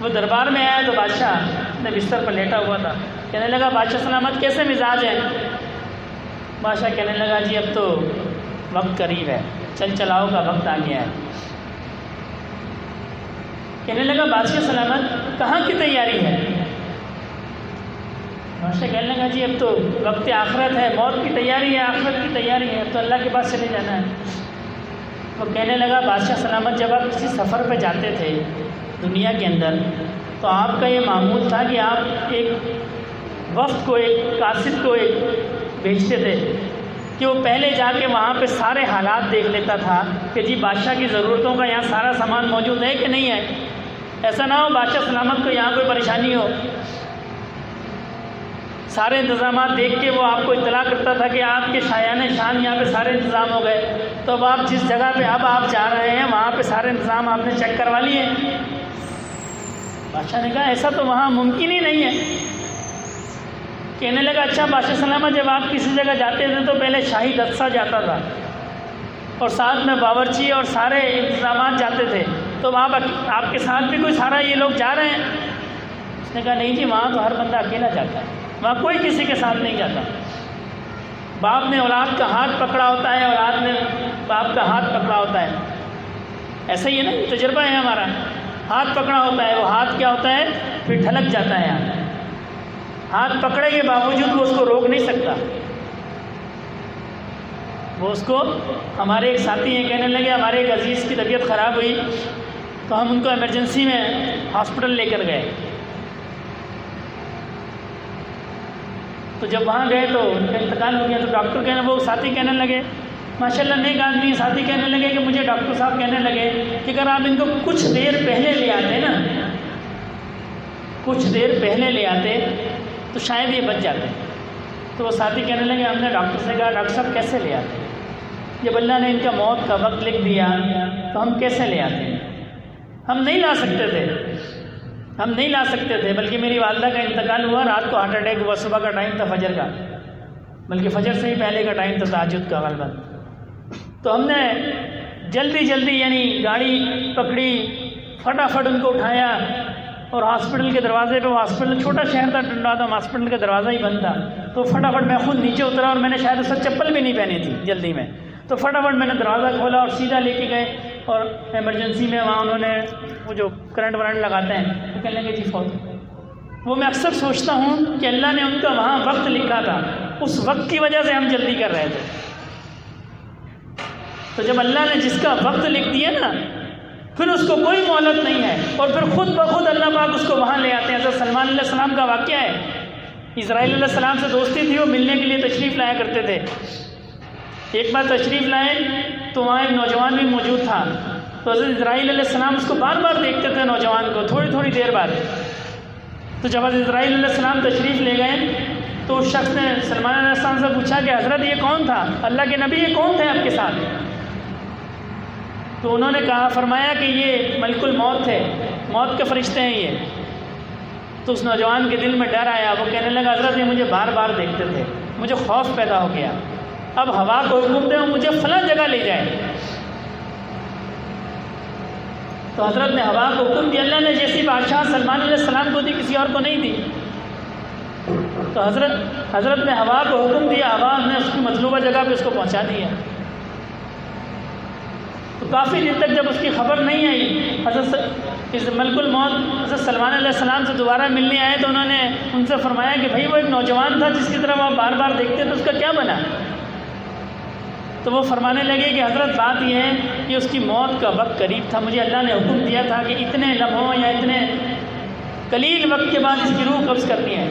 وہ دربار میں آیا تو بادشاہ نے بستر پر لیٹا ہوا تھا. کہنے لگا بادشاہ سلامت، کیسے مزاج ہے؟ بادشاہ کہنے لگا جی اب تو وقت قریب ہے، چلاؤ کا وقت آ گیا ہے. کہنے لگا بادشاہ سلامت کہاں کی تیاری ہے؟ بادشاہ کہنے لگا جی اب تو وقت آخرت ہے، موت کی تیاری ہے، آخرت کی تیاری ہے، اب تو اللہ کے پاس چلے جانا ہے. وہ کہنے لگا بادشاہ سلامت جب آپ کسی سفر پہ جاتے تھے دنیا کے اندر، تو آپ کا یہ معمول تھا کہ آپ ایک وفد کو، ایک قاصد کو بھیجتے تھے کہ وہ پہلے جا کے وہاں پہ سارے حالات دیکھ لیتا تھا کہ جی بادشاہ کی ضرورتوں کا یہاں سارا سامان موجود ہے کہ نہیں ہے. ایسا نہ ہو بادشاہ سلامت کو یہاں کوئی پریشانی ہو. سارے انتظامات دیکھ کے وہ آپ کو اطلاع کرتا تھا کہ آپ کے شایان شان یہاں پہ سارے انتظام ہو گئے، تو اب آپ جس جگہ پہ اب آپ جا رہے ہیں وہاں پہ سارے انتظام آپ نے چیک کروا لیے. بادشاہ نے کہا ایسا تو وہاں ممکن ہی نہیں ہے. کہنے لگا اچھا بادشاہ سلامت جب آپ کسی جگہ جاتے تھے تو پہلے شاہی دستہ جاتا تھا اور ساتھ میں باورچی اور سارے انتظامات جاتے تھے، تو وہاں آپ کے ساتھ بھی کوئی سارا یہ لوگ جا رہے ہیں؟ اس نے کہا نہیں جی وہاں تو ہر بندہ اکیلا جاتا ہے، وہاں کوئی کسی کے ساتھ نہیں جاتا. باپ نے اولاد کا ہاتھ پکڑا ہوتا ہے، اولاد نے باپ کا ہاتھ پکڑا ہوتا ہے، ایسا ہی ہے نا، یہ تجربہ ہے ہمارا، ہاتھ پکڑا ہوتا ہے، وہ ہاتھ کیا ہوتا ہے پھر ڈھلک جاتا ہے، ہاتھ پکڑے کے باوجود وہ اس کو روک نہیں سکتا، وہ اس کو، ہمارے ایک ساتھی ہیں کہنے لگے ہمارے ایک عزیز کی طبیعت خراب ہوئی تو ہم ان کو ایمرجنسی میں ہاسپٹل لے کر گئے، تو جب وہاں گئے تو ان کا انتقال ہو گیا، تو ڈاکٹر کہنے، وہ ساتھی کہنے لگے ماشاءاللہ نیک آدمی، ساتھی کہنے لگے کہ مجھے ڈاکٹر صاحب کہنے لگے کہ اگر آپ ان کو کچھ دیر پہلے لے آتے نا، کچھ دیر پہلے لے آتے تو شاید یہ بچ جاتے۔ تو وہ ساتھی کہنے لگے ہم نے ڈاکٹر سے کہا ڈاکٹر صاحب کیسے لے آتے، جب اللہ نے ان کا موت کا وقت لکھ دیا تو ہم کیسے لے آتے؟ ہم نہیں لا سکتے تھے، ہم نہیں لا سکتے تھے، بلکہ میری والدہ کا انتقال ہوا، رات کو ہارٹ اٹیک ہوا، صبح کا ٹائم تھا فجر کا، بلکہ فجر سے ہی پہلے کا ٹائم تھا تہجد کا غالباً، تو ہم نے جلدی یعنی گاڑی پکڑی، فٹافٹ ان کو اٹھایا اور ہاسپٹل کے دروازے پہ، وہ ہاسپٹل چھوٹا شہر تھا ٹنڈوادم، ہاسپٹل کا دروازہ ہی بند تھا، تو فٹافٹ میں خود نیچے اترا، اور میں نے شاید اس وقت چپل بھی نہیں پہنی تھی جلدی میں، تو فٹافٹ میں نے دروازہ کھولا اور سیدھا لے کے گئے، اور ایمرجنسی میں وہاں انہوں نے وہ جو کرنٹ ورنٹ لگاتے ہیں وہ کہنے لگے جی فوت۔ وہ میں اکثر سوچتا ہوں کہ اللہ نے ان کا وہاں وقت لکھا تھا، اس وقت کی وجہ سے ہم جلدی کر رہے تھے، تو جب اللہ نے جس کا وقت لکھ دیا نا پھر اس کو کوئی مہلت نہیں ہے، اور پھر خود بخود اللہ پاک اس کو وہاں لے آتے ہیں۔ حضرت سلمان علیہ السلام کا واقعہ ہے، اسرائیل علیہ السلام سے دوستی تھی، وہ ملنے کے لیے تشریف لایا کرتے تھے، ایک بار تشریف لائے تو وہاں ایک نوجوان بھی موجود تھا، تو حضرت اسرائیل علیہ السلام اس کو بار بار دیکھتے تھے نوجوان کو، تھوڑی دیر بعد، تو جب حضرت اسرائیل علیہ السلام تشریف لے گئے تو اس شخص نے سلمان علیہ السلام سے پوچھا کہ حضرت یہ کون تھا، اللہ کے نبی یہ کون تھے آپ کے ساتھ؟ تو انہوں نے کہا، فرمایا کہ یہ ملک الموت تھے، موت کے فرشتے ہیں یہ۔ تو اس نوجوان کے دل میں ڈر آیا، وہ کہنے لگا حضرت یہ مجھے بار بار دیکھتے تھے، مجھے خوف پیدا ہو گیا، اب ہوا کو حکم دیں مجھے فلاں جگہ لے جائے۔ تو حضرت نے ہوا کو حکم دیا، اللہ نے جیسی بادشاہ سلمان علیہ السلام کو دی کسی اور کو نہیں دی، تو حضرت نے ہوا کو حکم دیا، ہوا نے اس کی مطلوبہ جگہ پہ اس کو پہنچا دیا۔ تو کافی دن تک جب اس کی خبر نہیں آئی، حضرت ملک الموت حضرت سلمان علیہ السلام سے دوبارہ ملنے آئے تو انہوں نے ان سے فرمایا کہ بھائی وہ ایک نوجوان تھا جس کی طرف آپ بار بار دیکھتے تو اس کا کیا بنا؟ تو وہ فرمانے لگے کہ حضرت بات یہ ہے کہ اس کی موت کا وقت قریب تھا، مجھے اللہ نے حکم دیا تھا کہ اتنے لمحوں یا اتنے قلیل وقت کے بعد اس کی روح قبض کرنی ہے۔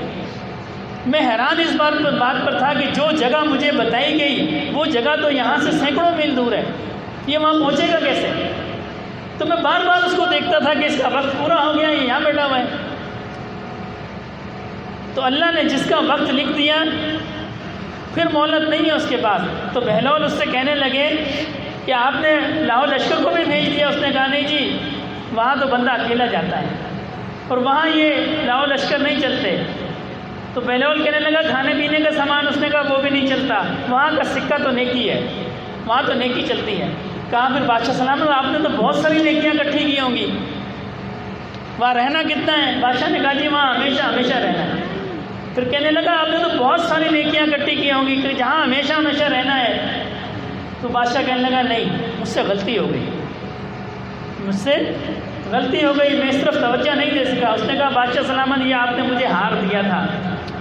میں حیران اس بات پر تھا کہ جو جگہ مجھے بتائی گئی وہ جگہ تو یہاں سے سینکڑوں میل دور ہے، یہ وہاں پہنچے گا کیسے؟ تو میں بار بار اس کو دیکھتا تھا کہ اس کا وقت پورا ہو گیا، یہ یہاں بیٹھا ہوا ہے۔ تو اللہ نے جس کا وقت لکھ دیا پھر مہلت نہیں ہے اس کے پاس۔ تو بہلول اس سے کہنے لگے کہ آپ نے لاہور لشکر کو بھی بھیج دیا؟ اس نے کہا نہیں جی، وہاں تو بندہ اکیلا جاتا ہے اور وہاں یہ لاہور لشکر نہیں چلتے۔ تو بہلول کہنے لگا کھانے پینے کا سامان، اس نے کہا وہ بھی نہیں چلتا، وہاں کا سکہ تو نیکی ہے، وہاں تو نیکی چلتی ہے۔ کہا پھر بادشاہ سلامت آپ نے تو بہت ساری نیکیاں اکٹھی کی ہوں گی، وہاں رہنا کتنا ہے؟ بادشاہ نے کہا جی وہاں ہمیشہ رہنا ہے۔ پھر کہنے لگا آپ نے تو بہت ساری نیکیاں اکٹھی کی ہوں گی کہ جہاں ہمیشہ رہنا ہے۔ تو بادشاہ کہنے لگا نہیں، مجھ سے غلطی ہو گئی، مجھ سے غلطی ہو گئی، میں اس طرف توجہ نہیں دے سکا۔ اس نے کہا بادشاہ سلامت یہ آپ نے مجھے ہار دیا تھا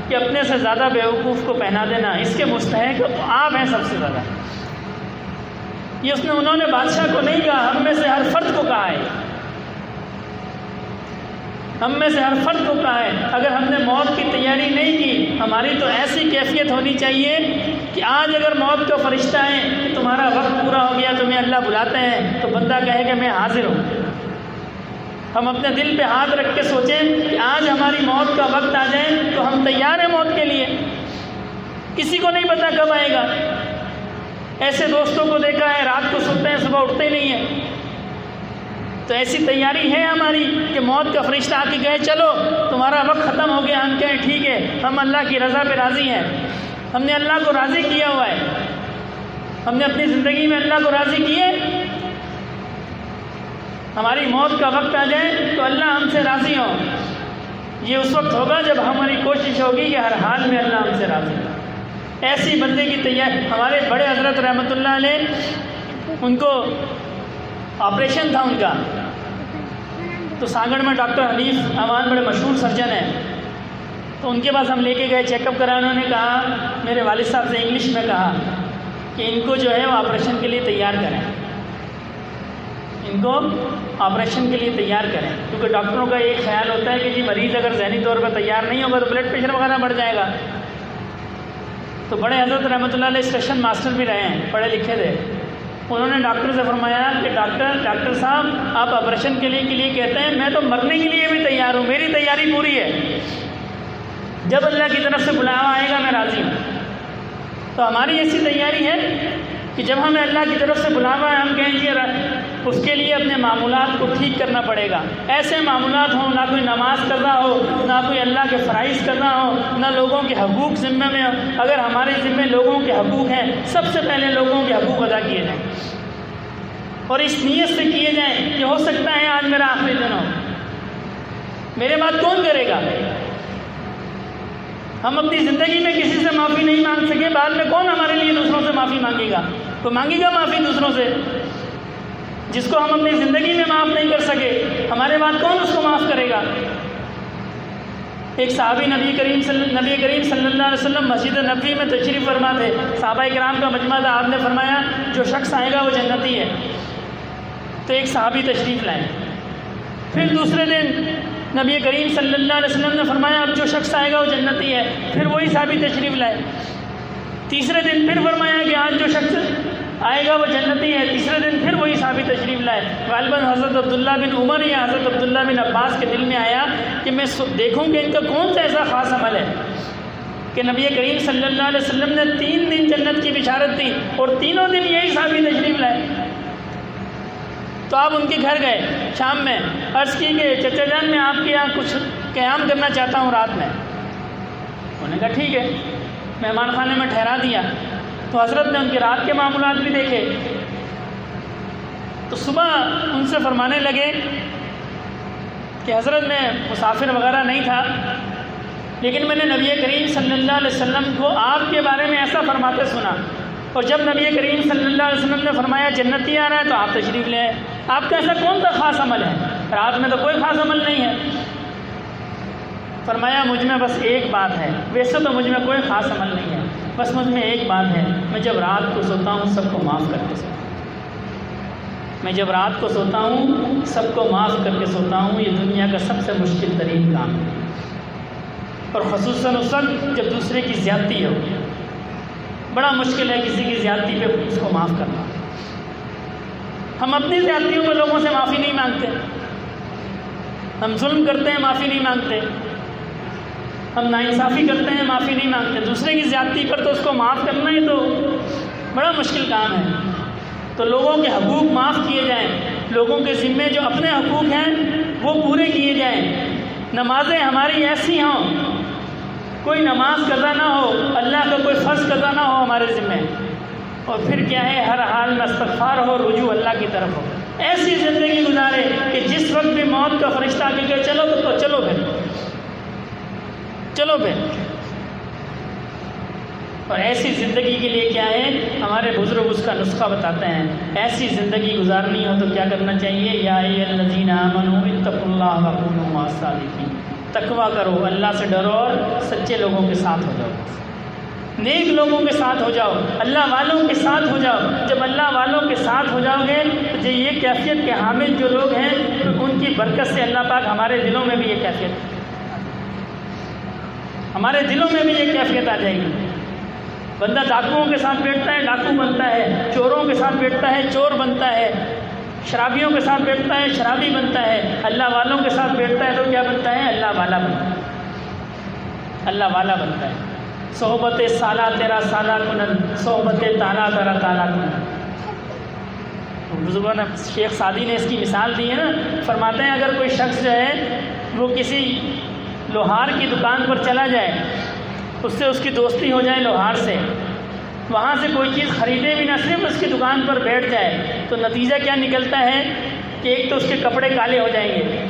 کہ اپنے سے زیادہ بیوقوف کو پہنا دینا، اس کے مستحق آپ ہیں سب سے زیادہ۔ یہ انہوں نے بادشاہ کو نہیں کہا، ہم میں سے ہر فرد کو کہا ہے، ہم میں سے ہر فرد کو کہا ہے اگر ہم نے موت کی تیاری نہیں کی، ہماری تو ایسی کیفیت ہونی چاہیے کہ آج اگر موت کا فرشتہ ہے کہ تمہارا وقت پورا ہو گیا، تمہیں اللہ بلاتے ہیں تو بندہ کہے کہ میں حاضر ہوں۔ ہم اپنے دل پہ ہاتھ رکھ کے سوچیں کہ آج ہماری موت کا وقت آ جائے تو ہم تیار ہیں موت کے لیے، کسی کو نہیں پتہ کب آئے گا۔ ایسے دوستوں کو دیکھا ہے رات کو سوتے ہیں صبح اٹھتے نہیں ہیں، تو ایسی تیاری ہے ہماری کہ موت کا فرشتہ آ کے کہے چلو تمہارا وقت ختم ہو گیا، ہم کہیں ٹھیک ہے، ہم اللہ کی رضا پہ راضی ہیں، ہم نے اللہ کو راضی کیا ہوا ہے، ہم نے اپنی زندگی میں اللہ کو راضی کیے، ہماری موت کا وقت آ جائے تو اللہ ہم سے راضی ہو۔ یہ اس وقت ہوگا جب ہماری کوشش ہوگی کہ ہر حال میں اللہ ہم سے راضی ہو۔ ایسی بندے کی تیاری. ہمارے بڑے حضرت رحمۃ اللہ علیہ ان کو آپریشن تھا ان کا، تو سانگڑ میں ڈاکٹر حنیف امان بڑے مشہور سرجن ہیں، تو ان کے پاس ہم لے کے گئے چیک اپ کرا. انہوں نے کہا، میرے والد صاحب سے انگلش میں کہا کہ ان کو جو ہے وہ آپریشن کے لیے تیار کریں، ان کو آپریشن کے لیے تیار کریں. کیونکہ ڈاکٹروں کا ایک خیال ہوتا ہے کہ جی مریض اگر ذہنی طور پر تیار نہیں ہوگا تو بلڈ پریشر وغیرہ بڑھ جائے گا. تو بڑے حضرت رحمۃ اللہ علیہ اسٹیشن ماسٹر بھی رہے ہیں، پڑھے لکھے تھے. انہوں نے ڈاکٹر سے فرمایا کہ ڈاکٹر صاحب آپ آپریشن کے لیے کہتے ہیں، میں تو مرنے کے لیے بھی تیار ہوں، میری تیاری پوری ہے، جب اللہ کی طرف سے بلاوا آئے گا میں راضی ہوں. تو ہماری ایسی تیاری ہے کہ جب ہمیں اللہ کی طرف سے بلاوا ہے ہم کہیں گے اس کے لیے اپنے معمولات کو ٹھیک کرنا پڑے گا. ایسے معمولات ہوں، نہ کوئی نماز قضا ہو، نہ کوئی اللہ کے فرائض قضا ہو، نہ لوگوں کے حقوق ذمہ میں ہو. اگر ہمارے ذمہ لوگوں کے حقوق ہیں، سب سے پہلے لوگوں کے حقوق ادا کیے جائیں، اور اس نیت سے کیے جائیں کہ ہو سکتا ہے آج میرا آخری دن ہو، میرے بعد کون کرے گا. ہم اپنی زندگی میں کسی سے معافی نہیں مانگ سکے، بعد میں کون ہمارے لیے دوسروں سے معافی مانگے گا؟ تو مانگے گا معافی دوسروں سے. جس کو ہم اپنی زندگی میں معاف نہیں کر سکے، ہمارے بعد کون اس کو معاف کرے گا؟ ایک صحابی نبی کریم صلی اللہ علیہ وسلم مسجد نبوی میں تشریف فرما تھے. صحابہ کرام کا مجمع تھا. آپ نے فرمایا جو شخص آئے گا وہ جنتی ہے. تو ایک صحابی تشریف لائے. پھر دوسرے دن نبی کریم صلی اللہ علیہ وسلم نے فرمایا اب جو شخص آئے گا وہ جنتی ہے. پھر وہی صحابی تشریف لائے. تیسرے دن پھر فرمایا کہ آج جو شخص آئے گا وہ جنتی ہے. تیسرے دن پھر وہی صحابی تشریف لائے. غالباً حضرت عبداللہ بن عمر یا حضرت عبداللہ بن عباس کے دل میں آیا کہ میں دیکھوں کہ ان کا کون سا ایسا خاص عمل ہے کہ نبی کریم صلی اللہ علیہ وسلم نے 3 دن جنت کی بشارت دی اور تینوں دن یہی صحابی تشریف لائے. تو آپ ان کے گھر گئے شام میں، عرض کی کہ چچا جان میں آپ کے یہاں کچھ قیام کرنا چاہتا ہوں رات میں. انہوں نے کہا ٹھیک ہے. مہمان خانے میں ٹھہرا دیا. تو حضرت نے ان کے رات کے معاملات بھی دیکھے. تو صبح ان سے فرمانے لگے کہ حضرت میں مسافر وغیرہ نہیں تھا، لیکن میں نے نبی کریم صلی اللہ علیہ وسلم کو آپ کے بارے میں ایسا فرماتے سنا، اور جب نبی کریم صلی اللہ علیہ وسلم نے فرمایا جنتی آ رہا ہے تو آپ تشریف لے آئے. آپ کا ایسا کون سا خاص عمل ہے؟ رات میں تو کوئی خاص عمل نہیں ہے. فرمایا مجھ میں بس ایک بات ہے، ویسے تو مجھ میں کوئی خاص عمل نہیں ہے، بس مجھ میں ایک بات ہے، میں جب رات کو سوتا ہوں سب کو معاف کر کے سوتا ہوں. میں جب رات کو سوتا ہوں سب کو معاف کر کے سوتا ہوں. یہ دنیا کا سب سے مشکل ترین کام ہے، اور خصوصاً اس وقت جب دوسرے کی زیادتی ہو. بڑا مشکل ہے کسی کی زیادتی پہ اس کو معاف کرنا. ہم اپنی زیادتیوں پہ لوگوں سے معافی نہیں مانگتے. ہم ظلم کرتے ہیں معافی نہیں مانگتے. ہم ناانصافی کرتے ہیں معافی نہیں مانگتے. دوسرے کی زیادتی پر تو اس کو معاف کرنا ہی تو بڑا مشکل کام ہے. تو لوگوں کے حقوق معاف کیے جائیں، لوگوں کے ذمے جو اپنے حقوق ہیں وہ پورے کیے جائیں. نمازیں ہماری ایسی ہوں، کوئی نماز قضا نہ ہو، اللہ کا کوئی فرض قضا نہ ہو ہمارے ذمے، اور پھر کیا ہے ہر حال میں استغفار ہو، رجوع اللہ کی طرف ہو. ایسی زندگی گزارے کہ جس وقت بھی موت کا فرشتہ آ کے کہے چلو تو چلو پھر. اور ایسی زندگی کے لیے کیا ہے ہمارے بزرگ اس کا نسخہ بتاتے ہیں. ایسی زندگی گزارنی ہو تو کیا کرنا چاہیے؟ یا ایھا الذین آمنوا اتقوا اللہ وکونوا مع الصادقین. تقویٰ کرو، اللہ سے ڈرو اور سچے لوگوں کے ساتھ ہو جاؤ، نیک لوگوں کے ساتھ ہو جاؤ، اللہ والوں کے ساتھ ہو جاؤ. جب اللہ والوں کے ساتھ ہو جاؤ گے تو یہ کیفیت کے حامل جو لوگ ہیں ان کی برکت سے اللہ پاک ہمارے دلوں میں بھی یہ کیفیت آ جائے گی. بندہ ڈاکوؤں کے ساتھ بیٹھتا ہے ڈاکو بنتا ہے، چوروں کے ساتھ بیٹھتا ہے چور بنتا ہے، شرابیوں کے ساتھ بیٹھتا ہے شرابی بنتا ہے. اللہ والوں کے ساتھ بیٹھتا ہے تو کیا بنتا ہے؟ اللہ والا بنتا ہے. صحبت سالہ تیرا سالہ کنن، صحبت تالا تیرا تالا کنن. بزرگوں نے شیخ سعدی نے اس کی مثال دی ہے نا. فرماتے ہیں اگر کوئی شخص جو ہے وہ کسی لوہار کی دکان پر چلا جائے، اس سے اس کی دوستی ہو جائے لوہار سے، وہاں سے کوئی چیز خریدے بھی نہ، صرف اس کی دکان پر بیٹھ جائے، تو نتیجہ کیا نکلتا ہے کہ ایک تو اس کے کپڑے کالے ہو جائیں گے،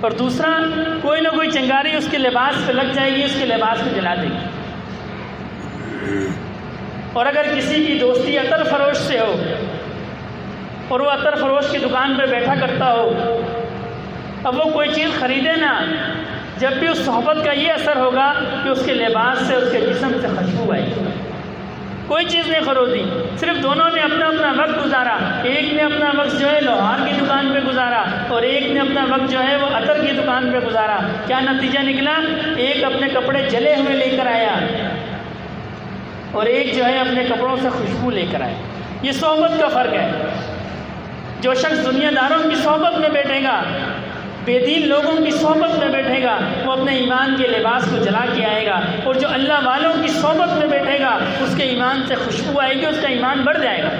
اور دوسرا کوئی نہ کوئی چنگاری اس کے لباس پہ لگ جائے گی، اس کے لباس کو جلا دے گی. اور اگر کسی کی دوستی عطر فروش سے ہو اور وہ عطر فروش کی دکان پہ بیٹھا کرتا ہو، اب وہ کوئی چیز خریدے نا، جب بھی اس صحبت کا یہ اثر ہوگا کہ اس کے لباس سے، اس کے جسم سے خوشبو آئے گی۔ کوئی چیز نہیں خریدی، صرف دونوں نے اپنا اپنا وقت گزارا، ایک نے اپنا وقت جو ہے لوہار کی دکان پہ گزارا اور ایک نے اپنا وقت جو ہے وہ عطر کی دکان پہ گزارا۔ کیا نتیجہ نکلا؟ ایک اپنے کپڑے جلے ہوئے لے کر آیا اور ایک جو ہے اپنے کپڑوں سے خوشبو لے کر آیا۔ یہ صحبت کا فرق ہے۔ جو شخص دنیا داروں کی صحبت میں بیٹھے گا، بے دین لوگوں کی صحبت میں بیٹھے گا، وہ اپنے ایمان کے لباس کو جلا کے آئے گا، اور جو اللہ والوں کی صحبت میں بیٹھے گا اس کے ایمان سے خوشبو آئے گی، اس کا ایمان بڑھ جائے گا۔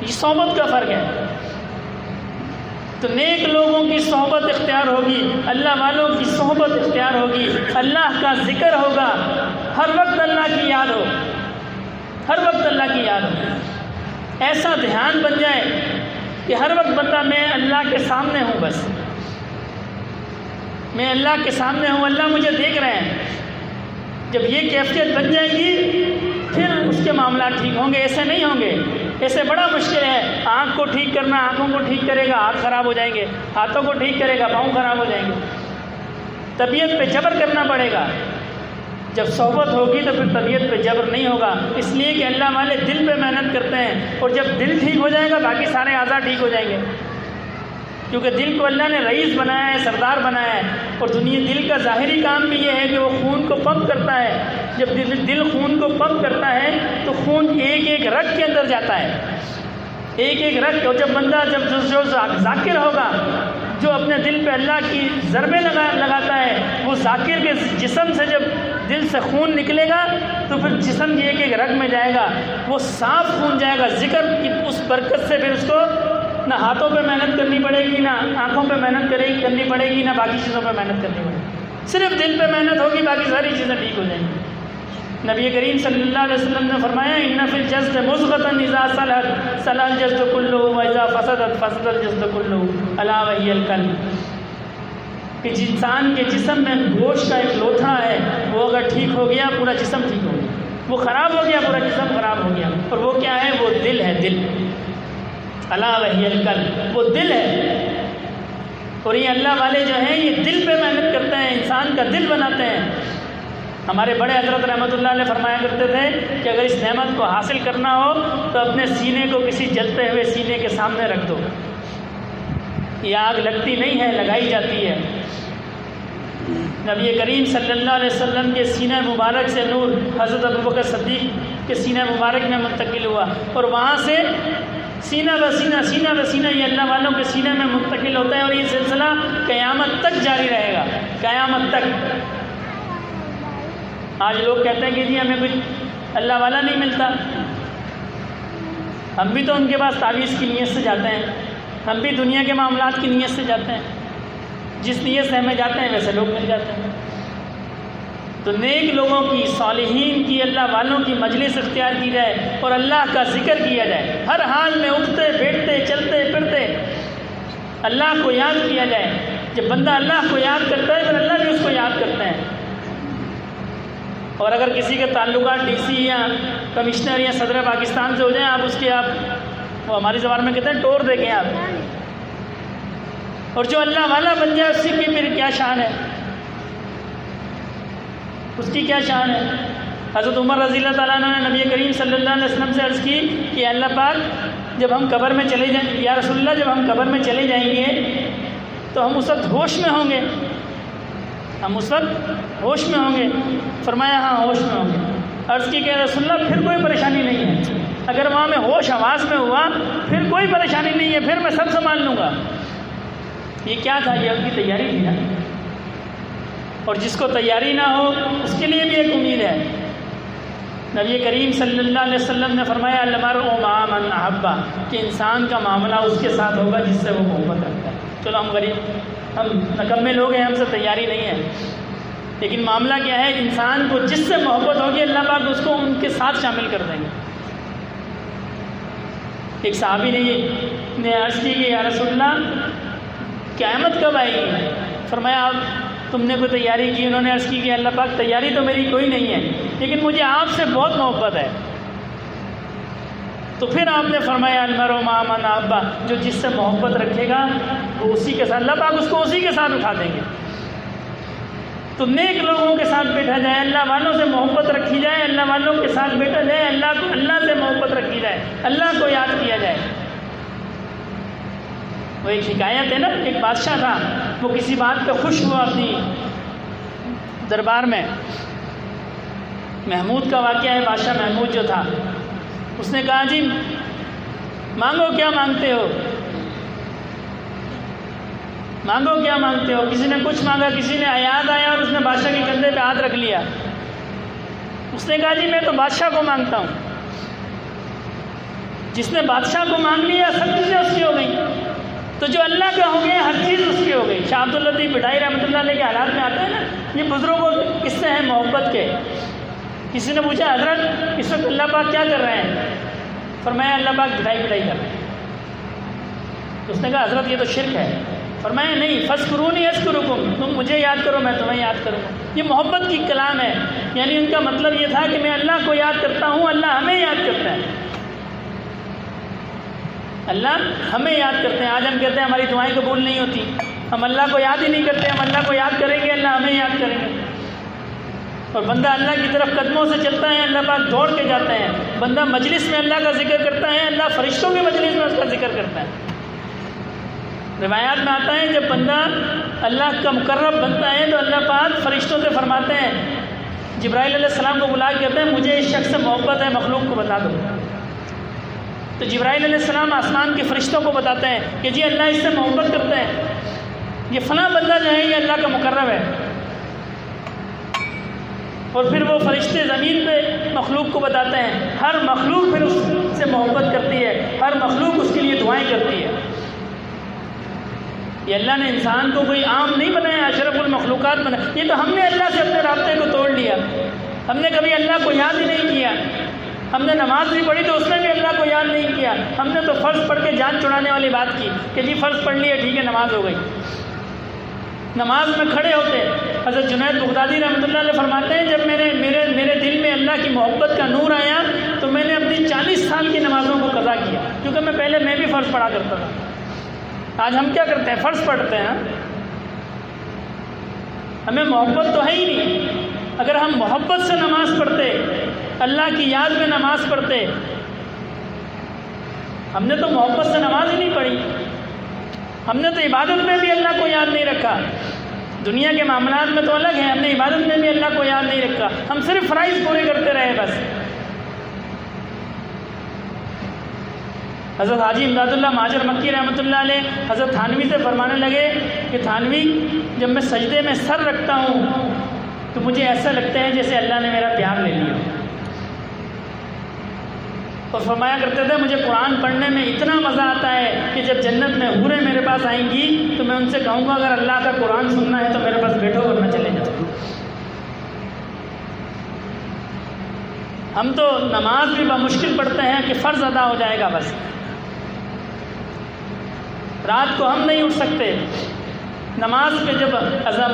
یہ صحبت کا فرق ہے۔ تو نیک لوگوں کی صحبت اختیار ہوگی، اللہ والوں کی صحبت اختیار ہوگی، اللہ کا ذکر ہوگا، ہر وقت اللہ کی یاد ہو، ہر وقت اللہ کی یاد ہو، ایسا دھیان بن جائے کہ ہر وقت بندہ میں اللہ کے سامنے ہوں، بس میں اللہ کے سامنے ہوں، اللہ مجھے دیکھ رہے ہیں۔ جب یہ کیفیت بن جائے گی پھر اس کے معاملات ٹھیک ہوں گے، ایسے نہیں ہوں گے۔ ایسے بڑا مشکل ہے، آنکھ کو ٹھیک کرنا، آنکھوں کو ٹھیک کرے گا ہاتھ خراب ہو جائیں گے، ہاتھوں کو ٹھیک کرے گا پاؤں خراب ہو جائیں گے۔ طبیعت پہ جبر کرنا پڑے گا۔ جب صحبت ہوگی تو پھر طبیعت پہ جبر نہیں ہوگا، اس لیے کہ اللہ والے دل پہ محنت کرتے ہیں، اور جب دل ٹھیک ہو جائے گا باقی سارے اعضاء ٹھیک ہو جائیں گے، کیونکہ دل کو اللہ نے رئیس بنایا ہے، سردار بنایا ہے۔ اور دل کا ظاہری کام بھی یہ ہے کہ وہ خون کو پمپ کرتا ہے۔ جب دل خون کو پمپ کرتا ہے تو خون ایک ایک رگ کے اندر جاتا ہے، ایک ایک رگ۔ اور جب بندہ جو ذاکر ہوگا، جو اپنے دل پہ اللہ کی ضربیں لگاتا ہے، وہ ذاکر کے جسم سے جب دل سے خون نکلے گا تو پھر جسم کی ایک ایک رگ میں جائے گا، وہ صاف خون جائے گا۔ ذکر کی اس برکت سے پھر اس کو نہ ہاتھوں پہ محنت کرنی پڑے گی، نہ آنکھوں پہ محنت کرنی پڑے گی، نہ باقی چیزوں پہ محنت کرنی پڑے گی، صرف دل پہ محنت ہوگی، باقی ساری چیزیں ٹھیک ہو جائیں گی۔ نبی کریم صلی اللہ علیہ وسلم نے فرمایا ان فی الجسد مضغۃ اذا صلحت صلح الجسد کلہ واذا فسدت فسد الجسد کلہ الا وہی القلب، کہ انسان کے جسم میں گوشت کا ایک لوتھڑا ہے، وہ اگر ٹھیک ہو گیا پورا جسم ٹھیک ہو گیا، وہ خراب ہو گیا پورا جسم خراب ہو گیا۔ اور وہ کیا ہے؟ وہ دل ہے، دل، الا وہی القلب، وہ دل ہے۔ اور یہ اللہ والے جو ہیں یہ دل پہ محنت کرتے ہیں، انسان کا دل بناتے ہیں۔ ہمارے بڑے حضرت رحمۃ اللہ علیہ فرمایا کرتے تھے کہ اگر اس نعمت کو حاصل کرنا ہو تو اپنے سینے کو کسی جلتے ہوئے سینے کے سامنے رکھ دو۔ یہ آگ لگتی نہیں ہے، لگائی جاتی ہے۔ نبی کریم صلی اللہ علیہ وسلم کے سینہ مبارک سے نور حضرت ابوبکر صدیق کے سینہ مبارک میں منتقل ہوا، اور وہاں سے سینہ بہ سینہ، سینہ بہ سینہ یہ اللہ والوں کے سینے میں منتقل ہوتا ہے، اور یہ سلسلہ قیامت تک جاری رہے گا، قیامت تک۔ آج لوگ کہتے ہیں کہ جی ہمیں کوئی اللہ والا نہیں ملتا، ہم بھی تو ان کے پاس تعویذ کی نیت سے جاتے ہیں، ہم بھی دنیا کے معاملات کی نیت سے جاتے ہیں، جس نیت سے ہمیں جاتے ہیں ویسے لوگ مل جاتے ہیں۔ تو نیک لوگوں کی، صالحین کی، اللہ والوں کی مجلس اختیار کی جائے اور اللہ کا ذکر کیا جائے، ہر حال میں اٹھتے بیٹھتے چلتے پھرتے اللہ کو یاد کیا جائے۔ جب بندہ اللہ کو یاد کرتا ہے پھر اللہ بھی اس کو یاد کرتے ہیں۔ اور اگر کسی کے تعلقات ڈی سی یا کمشنر یا صدر پاکستان سے ہو جائیں، آپ اس کے وہ ہماری زبان میں کہتے ہیں ٹور دیکھیں آپ، اور جو اللہ والا بن جائے اس کی پھر کیا شان ہے، اس کی کیا شان ہے۔ حضرت عمر رضی اللہ تعالیٰ عنہ نے نبی کریم صلی اللہ علیہ وسلم سے عرض کی کہ اللہ پاک جب ہم قبر میں چلے جائیں، یا رسول اللہ جب ہم قبر میں چلے جائیں گے تو ہم اس وقت ہوش میں ہوں گے، ہم اس وقت ہوش میں ہوں گے؟ فرمایا ہاں ہوش میں ہوں گے۔ عرض کی کہ رسول اللہ پھر کوئی پریشانی نہیں ہے، اگر وہاں میں ہوش حواس میں ہوا پھر کوئی پریشانی نہیں ہے، پھر میں سب سنبھال لوں گا۔ یہ کیا تھا؟ یہ ان کی تیاری تھی نا، اور جس کو تیاری نہ ہو اس کے لیے بھی ایک امید ہے۔ نبی کریم صلی اللہ علیہ وسلم نے فرمایا المرء مع من احب، کہ انسان کا معاملہ اس کے ساتھ ہوگا جس سے وہ محبت رکھتا ہے۔ چلو ہم غریب، ہم نکمے لوگ ہیں، ہم سے تیاری نہیں ہے، لیکن معاملہ کیا ہے؟ انسان کو جس سے محبت ہوگی اللہ پاک اس کو ان کے ساتھ شامل کر دیں گے۔ ایک صحابی نے عرض کی کہ یا رسول اللہ قیامت کب آئے گی؟ فرمایا آپ تم نے کوئی تیاری کی؟ انہوں نے عرض کی کہ اللہ پاک تیاری تو میری کوئی نہیں ہے، لیکن مجھے آپ سے بہت محبت ہے۔ تو پھر آپ نے فرمایا المرء مع من احب، جو جس سے محبت رکھے گا وہ اسی کے ساتھ، اللہ پاک اس کو اسی کے ساتھ اٹھا دیں گے۔ تو نیک لوگوں کے ساتھ بیٹھا جائے، اللہ والوں سے محبت رکھی جائے، اللہ والوں کے ساتھ بیٹھا جائے، اللہ سے محبت رکھی جائے، اللہ کو یاد کیا جائے۔ وہ ایک حکایت ہے نا، ایک بادشاہ تھا، وہ کسی بات پہ خوش ہوا اپنی دربار میں، محمود کا واقعہ ہے، بادشاہ محمود جو تھا، اس نے کہا جی مانگو کیا مانگتے ہو، مانگو کیا مانگتے ہو؟ کسی نے کچھ مانگا، کسی نے ایاز آیا اور اس نے بادشاہ کے کندھے پہ ہاتھ رکھ لیا۔ اس نے کہا جی میں تو بادشاہ کو مانگتا ہوں۔ جس نے بادشاہ کو مانگ لیا سب چیزیں اس کی ہو گئی، تو جو اللہ کے ہو گئے ہر چیز اس کی ہو گئی۔ شاہ عبد اللطیف بٹائی رحمۃ اللہ علیہ کے حالات میں آتا ہے نا، یہ بزرگوں کس سے ہیں محبت کے۔ کسی نے پوچھا حضرت اس وقت اللہ پاک کیا کر رہے ہیں؟ فرمایا اللہ پاک بٹائی رہے ہیں۔ تو اس نے کہا حضرت یہ تو شرک ہے۔ فرمایا نہیں، فاذکرونی اذکرکم، تم مجھے یاد کرو میں تمہیں یاد کروں گا۔ یہ محبت کی کلام ہے، یعنی ان کا مطلب یہ تھا کہ میں اللہ کو یاد کرتا ہوں، اللہ ہمیں یاد کرتا ہے، اللہ ہمیں یاد کرتے ہیں۔ آج ہم کہتے ہیں ہماری دعائیں قبول نہیں ہوتی، ہم اللہ کو یاد ہی نہیں کرتے، ہم اللہ کو یاد کریں گے اللہ ہمیں یاد کریں گے۔ اور بندہ اللہ کی طرف قدموں سے چلتا ہے، اللہ پاک دوڑ کے جاتے ہیں۔ بندہ مجلس میں اللہ کا ذکر کرتا ہے، اللہ فرشتوں کی مجلس میں اس کا ذکر کرتا ہے۔ روایات میں آتا ہے جب بندہ اللہ کا مقرب بنتا ہے تو اللہ پاک فرشتوں سے فرماتے ہیں، جبرائیل علیہ السلام کو بلا کے کہتے ہیں مجھے اس شخص سے محبت ہے، مخلوق کو بتا دو۔ تو جبرائیل علیہ السلام آسمان کے فرشتوں کو بتاتے ہیں کہ جی اللہ اس سے محبت کرتے ہیں، یہ فلاں بندہ جو ہے یہ اللہ کا مقرب ہے۔ اور پھر وہ فرشتے زمین پہ مخلوق کو بتاتے ہیں، ہر مخلوق پھر اس سے محبت کرتی ہے، ہر مخلوق اس کے لیے دعائیں کرتی ہے۔ یہ اللہ نے انسان کو کوئی عام نہیں بنایا، اشرف المخلوقات بنایا۔ یہ تو ہم نے اللہ سے اپنے رابطے کو توڑ لیا، ہم نے کبھی اللہ کو یاد ہی نہیں کیا۔ ہم نے نماز بھی پڑھی تو اس میں بھی اللہ کو یاد نہیں کیا، ہم نے تو فرض پڑھ کے جان چھڑانے والی بات کی کہ جی فرض پڑھ لیے ٹھیک ہے نماز ہو گئی۔ نماز میں کھڑے ہوتے حضرت جنید بغدادی رحمۃ اللہ علیہ فرماتے ہیں جب میرے دل میں اللہ کی محبت کا نور آیا تو میں نے اپنی 40 سال کی نمازوں کو قضا کیا، کیونکہ پہلے میں بھی فرض پڑھا کرتا تھا۔ آج ہم کیا کرتے ہیں؟ فرض پڑھتے ہیں، ہمیں محبت تو ہے ہی نہیں۔ اگر ہم محبت سے نماز پڑھتے، اللہ کی یاد میں نماز پڑھتے، ہم نے تو محبت سے نماز ہی نہیں پڑھی، ہم نے تو عبادت میں بھی اللہ کو یاد نہیں رکھا۔ دنیا کے معاملات میں تو الگ ہے، ہم نے عبادت میں بھی اللہ کو یاد نہیں رکھا، ہم صرف فرائض پورے کرتے رہے بس۔ حضرت حاجی امداد اللہ مہاجر مکی رحمۃ اللہ علیہ حضرت تھانوی سے فرمانے لگے کہ تھانوی جب میں سجدے میں سر رکھتا ہوں تو مجھے ایسا لگتا ہے جیسے اللہ نے میرا پیار لے لیا۔ اور فرمایا کرتے تھے مجھے قرآن پڑھنے میں اتنا مزہ آتا ہے کہ جب جنت میں حوریں میرے پاس آئیں گی تو میں ان سے کہوں گا اگر اللہ کا قرآن سننا ہے تو میرے پاس بیٹھو ورنہ چلے جاؤ۔ ہم تو نماز بھی بمشکل پڑھتے ہیں کہ فرض ادا ہو جائے گا بس، رات کو ہم نہیں اٹھ سکتے۔ نماز پہ جب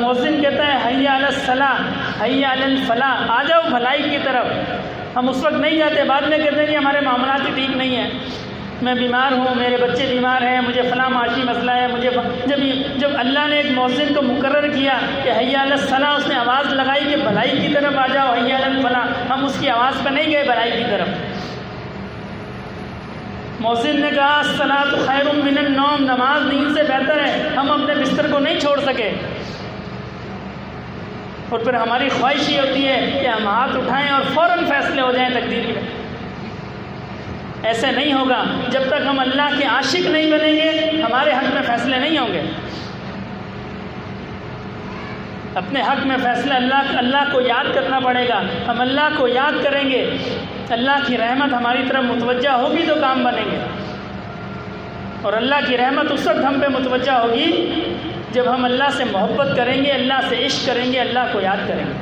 مؤذن کہتا ہے حی علی الصلاۃ حی علی الفلاح، آ جاؤ بھلائی کی طرف، ہم اس وقت نہیں جاتے، بعد میں کہتے ہیں کہ ہمارے معاملات ہی ٹھیک نہیں ہیں، میں بیمار ہوں، میرے بچے بیمار ہیں، مجھے فلاں معاشی مسئلہ ہے، مجھے جب اللہ نے ایک مؤذن کو مقرر کیا کہ حی علی الصلاۃ، اس نے آواز لگائی کہ بھلائی کی طرف آ جاؤ حی علی الفلاح، ہم اس کی آواز پہ نہیں گئے بھلائی کی طرف۔ مؤذن نے کہا الصلاۃ خیر من النوم، نماز نیند سے بہتر ہے، ہم اپنے بستر کو نہیں چھوڑ سکے۔ اور پھر ہماری خواہش یہ ہوتی ہے کہ ہم ہاتھ اٹھائیں اور فوراً فیصلے ہو جائیں تقدیر میں۔ ایسے نہیں ہوگا، جب تک ہم اللہ کے عاشق نہیں بنیں گے ہمارے حق میں فیصلے نہیں ہوں گے۔ اپنے حق میں فیصلہ اللہ کو یاد کرنا پڑے گا، ہم اللہ کو یاد کریں گے، اللہ کی رحمت ہماری طرف متوجہ ہوگی تو کام بنیں گے۔ اور اللہ کی رحمت اس وقت ہم پہ متوجہ ہوگی جب ہم اللہ سے محبت کریں گے، اللہ سے عشق کریں گے، اللہ کو یاد کریں گے۔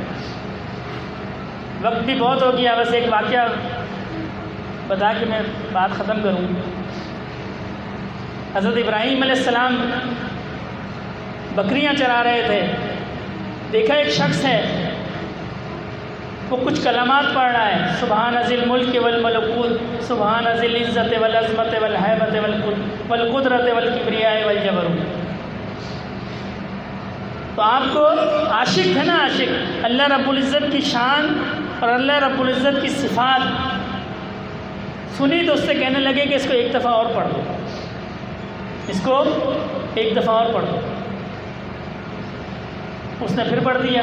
وقت بھی بہت ہو گیا، بس ایک واقعہ بتا کے میں بات ختم کروں۔ حضرت ابراہیم علیہ السلام بکریاں چرا رہے تھے، دیکھا ایک شخص ہے وہ کچھ کلمات پڑھ رہا ہے، سبحان ذی الملک والملکوت، سبحان ذی العزت والعظمت والہیبت والقدرت والکبریاء والجبروت۔ تو آپ کو عاشق ہے نا، عاشق اللہ رب العزت کی شان اور اللہ رب العزت کی صفات سنی تو اس سے کہنے لگے کہ اس کو ایک دفعہ اور پڑھ دو، اس کو ایک دفعہ اور پڑھ دو۔ اس نے پھر پڑھ دیا،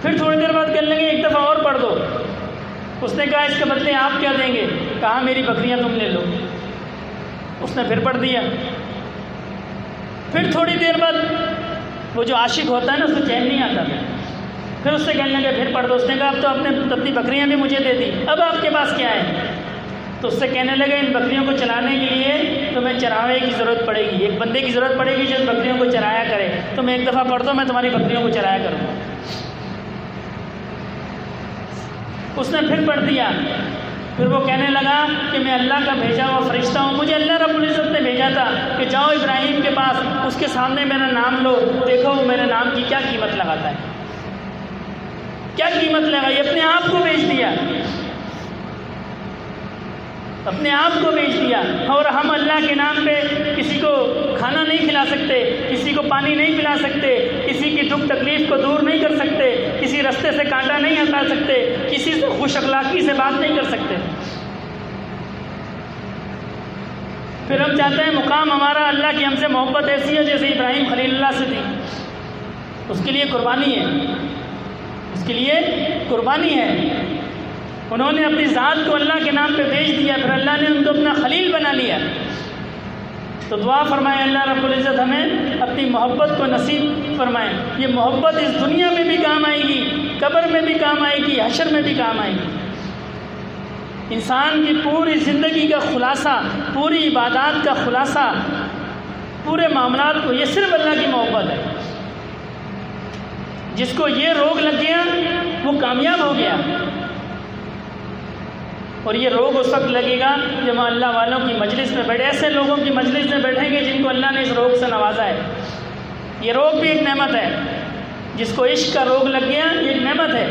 پھر تھوڑی دیر بعد کہنے لگے ایک دفعہ اور پڑھ دو۔ اس نے کہا اس کے بدلے آپ کیا دیں گے؟ کہا میری بکریاں تم لے لو۔ اس نے پھر پڑھ دیا، پھر تھوڑی دیر بعد وہ جو عاشق ہوتا ہے نا اس کو چین نہیں آتا تھا، پھر اس سے کہنے لگے پھر پڑھ دو۔ اس نے کہا اب تو آپ نے اپنی بکریاں بھی مجھے دے دی، اب آپ کے پاس کیا ہے؟ تو اس سے کہنے لگے ان بکریوں کو چلانے کے لیے تمہیں چراوے کی ضرورت پڑے گی، ایک بندے کی ضرورت پڑے گی جو ان بکریوں کو چرایا کرے، تم ایک دفعہ پڑھ دو میں تمہاری بکریوں کو چرایا کروں گا۔ اس نے پھر پڑھ دیا، پھر وہ کہنے لگا کہ میں اللہ کا بھیجا ہوا فرشتہ ہوں، مجھے اللہ رب العزت نے بھیجا تھا کہ جاؤ ابراہیم کے پاس، اس کے سامنے میرا نام لو، دیکھو وہ میرے نام کی کیا قیمت لگاتا ہے، کیا قیمت لگائی۔ اپنے آپ کو بیچ دیا، اپنے آپ کو بیچ دیا۔ اور ہم اللہ کے نام پہ کسی کو کھانا نہیں کھلا سکتے، کسی کو پانی نہیں پلا سکتے، کسی کی دکھ تکلیف کو دور نہیں کر سکتے، کسی رستے سے کانٹا نہیں ہٹا سکتے، کسی سے خوش اخلاقی سے بات نہیں کر سکتے۔ پھر ہم چاہتے ہیں مقام ہمارا اللہ کی ہم سے محبت ایسی ہے جیسے ابراہیم خلیل اللہ سے تھی، اس کے لیے قربانی ہے، اس کے لیے قربانی ہے۔ انہوں نے اپنی ذات کو اللہ کے نام پہ بیچ دیا، پھر اللہ نے ان کو اپنا خلیل بنا لیا۔ تو دعا فرمائے اللہ رب العزت ہمیں اپنی محبت کو نصیب فرمائے۔ یہ محبت اس دنیا میں بھی کام آئے گی، قبر میں بھی کام آئے گی، حشر میں بھی کام آئے گی۔ انسان کی پوری زندگی کا خلاصہ، پوری عبادات کا خلاصہ، پورے معاملات کو یہ صرف اللہ کی محبت ہے۔ جس کو یہ روگ لگ گیا وہ کامیاب ہو گیا، اور یہ روگ اس وقت لگے گا جب ہم اللہ والوں کی مجلس میں بیٹھے، ایسے لوگوں کی مجلس میں بیٹھیں گے جن کو اللہ نے اس روگ سے نوازا ہے۔ یہ روگ بھی ایک نعمت ہے، جس کو عشق کا روگ لگ گیا یہ ایک نعمت ہے۔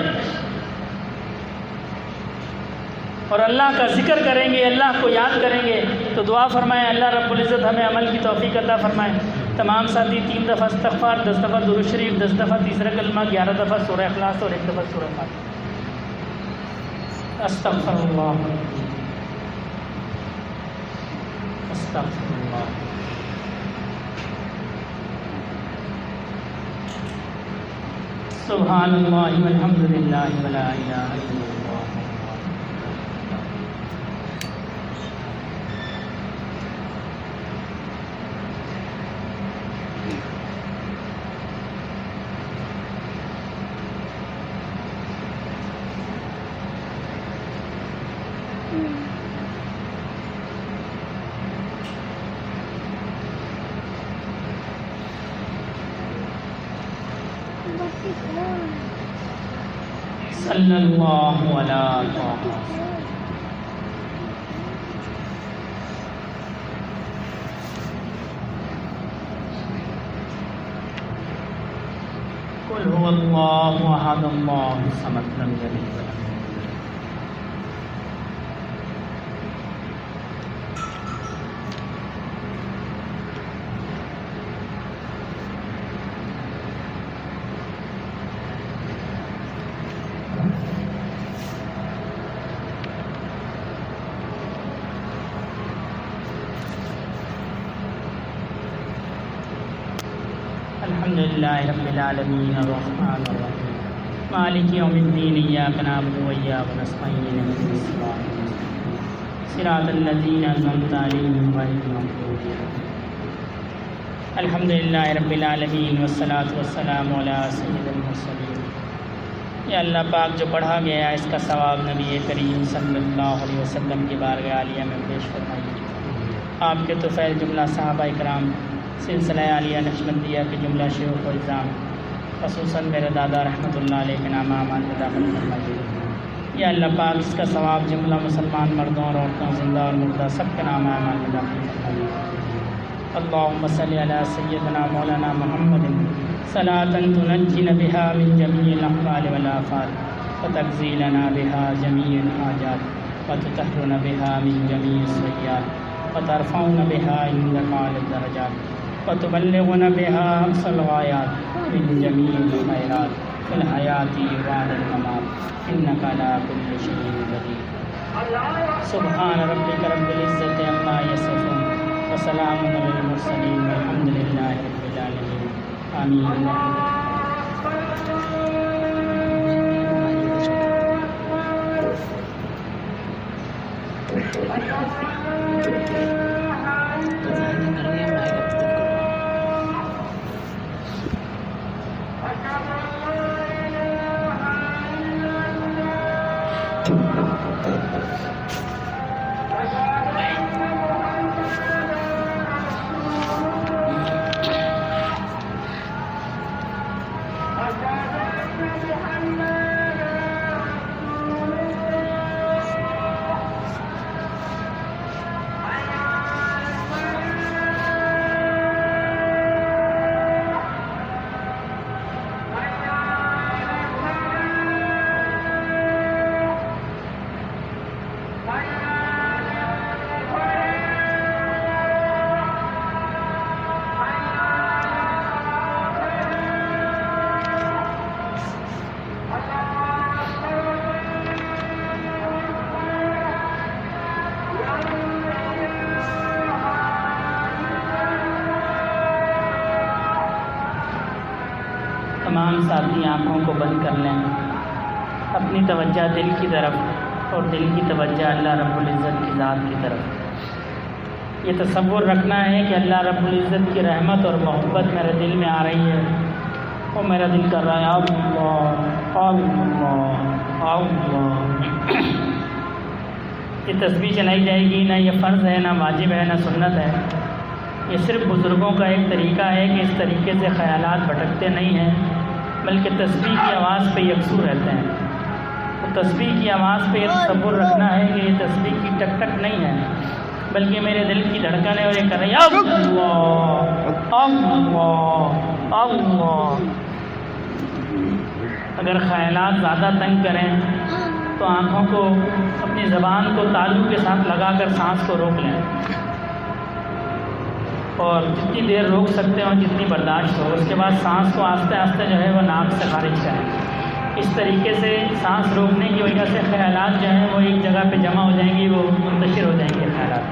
اور اللہ کا ذکر کریں گے، اللہ کو یاد کریں گے تو دعا فرمائیں اللہ رب العزت ہمیں عمل کی توفیق عطا فرمائے۔ تمام ساتھی 3 دفعہ استغفار، 10 دفعہ درود شریف، 10 دفعہ تیسرا کلمہ، 11 دفعہ سورہ اخلاص اور 1 دفعہ سورہ فاتحہ۔ استغفر اللہ، استغفر اللہ۔ سبحان اللہ والحمد للہ ولا الہ الا اللہ۔ صلی اللہ علیہ وسلم۔ قل هو اللہ احد اللہ الصمد لم یلد ولم یولد۔ الحمدللہ رب العالمین الرحمن الرحیم مالک یوم الدین ایاک نعبد و ایاک نستعین اهدنا الصراط المستقیم صراط الذین انعمت علیہم غیر المغضوب علیہم۔ الحمدللہ رب العالمین والصلاة والسلام علی سید المرسلین۔ یا اللہ پاک جو پڑھا گیا اس کا ثواب نبی کریم صلی اللہ علیہ وسلم کی بارگاہ عالیہ میں پیش فرمائیے۔ آپ کے طفیل جملہ صحابہ اکرام، سلسلہ عالیہ نقشبندیہ کے جملہ شیوخ و الزام، خصوصاً میرے دادا رحمۃ اللہ علیہ کے نام اعمال میں داخل فرمائیے۔ یا اللہ پاک اس کا ثواب جملہ مسلمان مردوں اور عورتوں، زندہ اور مردہ، سب کے نام اعمال میں داخل فرمائیے۔ اللہم صلی علی سیدنا مولانا محمد صلاة تنجينا بها من جميع الأحوال والآفات وتقضي لنا بها جميع الحاجات وتطهرنا بها من جميع السيئات وترفعنا بها عندك أعلى الدرجات وتبلغنا بها أقصى الغايات من جميع الخيرات في الحياة وبعد الممات إنك على كل شيء قدير. سبحان ربك رب العزة عما يصفون وسلام على المرسلين والحمد لله رب العالمين. آمين. تمام ساتھی آنکھوں کو بند کر لیں، اپنی توجہ دل کی طرف اور دل کی توجہ اللہ رب العزت کی ذات کی طرف. یہ تصور رکھنا ہے کہ اللہ رب العزت کی رحمت اور محبت میرے دل میں آ رہی ہے اور میرا دل کر رہا ہے اللہ اللہ اللہ. یہ تسبیح چلائی جائے گی، نہ یہ فرض ہے، نہ واجب ہے، نہ سنت ہے. یہ صرف بزرگوں کا ایک طریقہ ہے کہ اس طریقے سے خیالات بھٹکتے نہیں ہیں، بلکہ تسبیح کی آواز پہ یکسو رہتے ہیں. تو تسبیح کی آواز پہ یہ تصور رکھنا ہے کہ یہ تسبیح کی ٹک ٹک نہیں ہے، بلکہ میرے دل کی دھڑکن ہے اور یہ کر رہی ہے اللہ اللہ اللہ. اگر خیالات زیادہ تنگ کریں تو آنکھوں کو، اپنی زبان کو تالو کے ساتھ لگا کر سانس کو روک لیں، اور جتنی دیر روک سکتے ہوں جتنی برداشت ہو. اس کے بعد سانس کو آہستہ آہستہ جو ہے وہ ناک سے خارج کریں. اس طریقے سے سانس روکنے کی وجہ سے خیالات جو ہیں وہ ایک جگہ پہ جمع ہو جائیں گی، وہ منتشر ہو جائیں گے خیالات.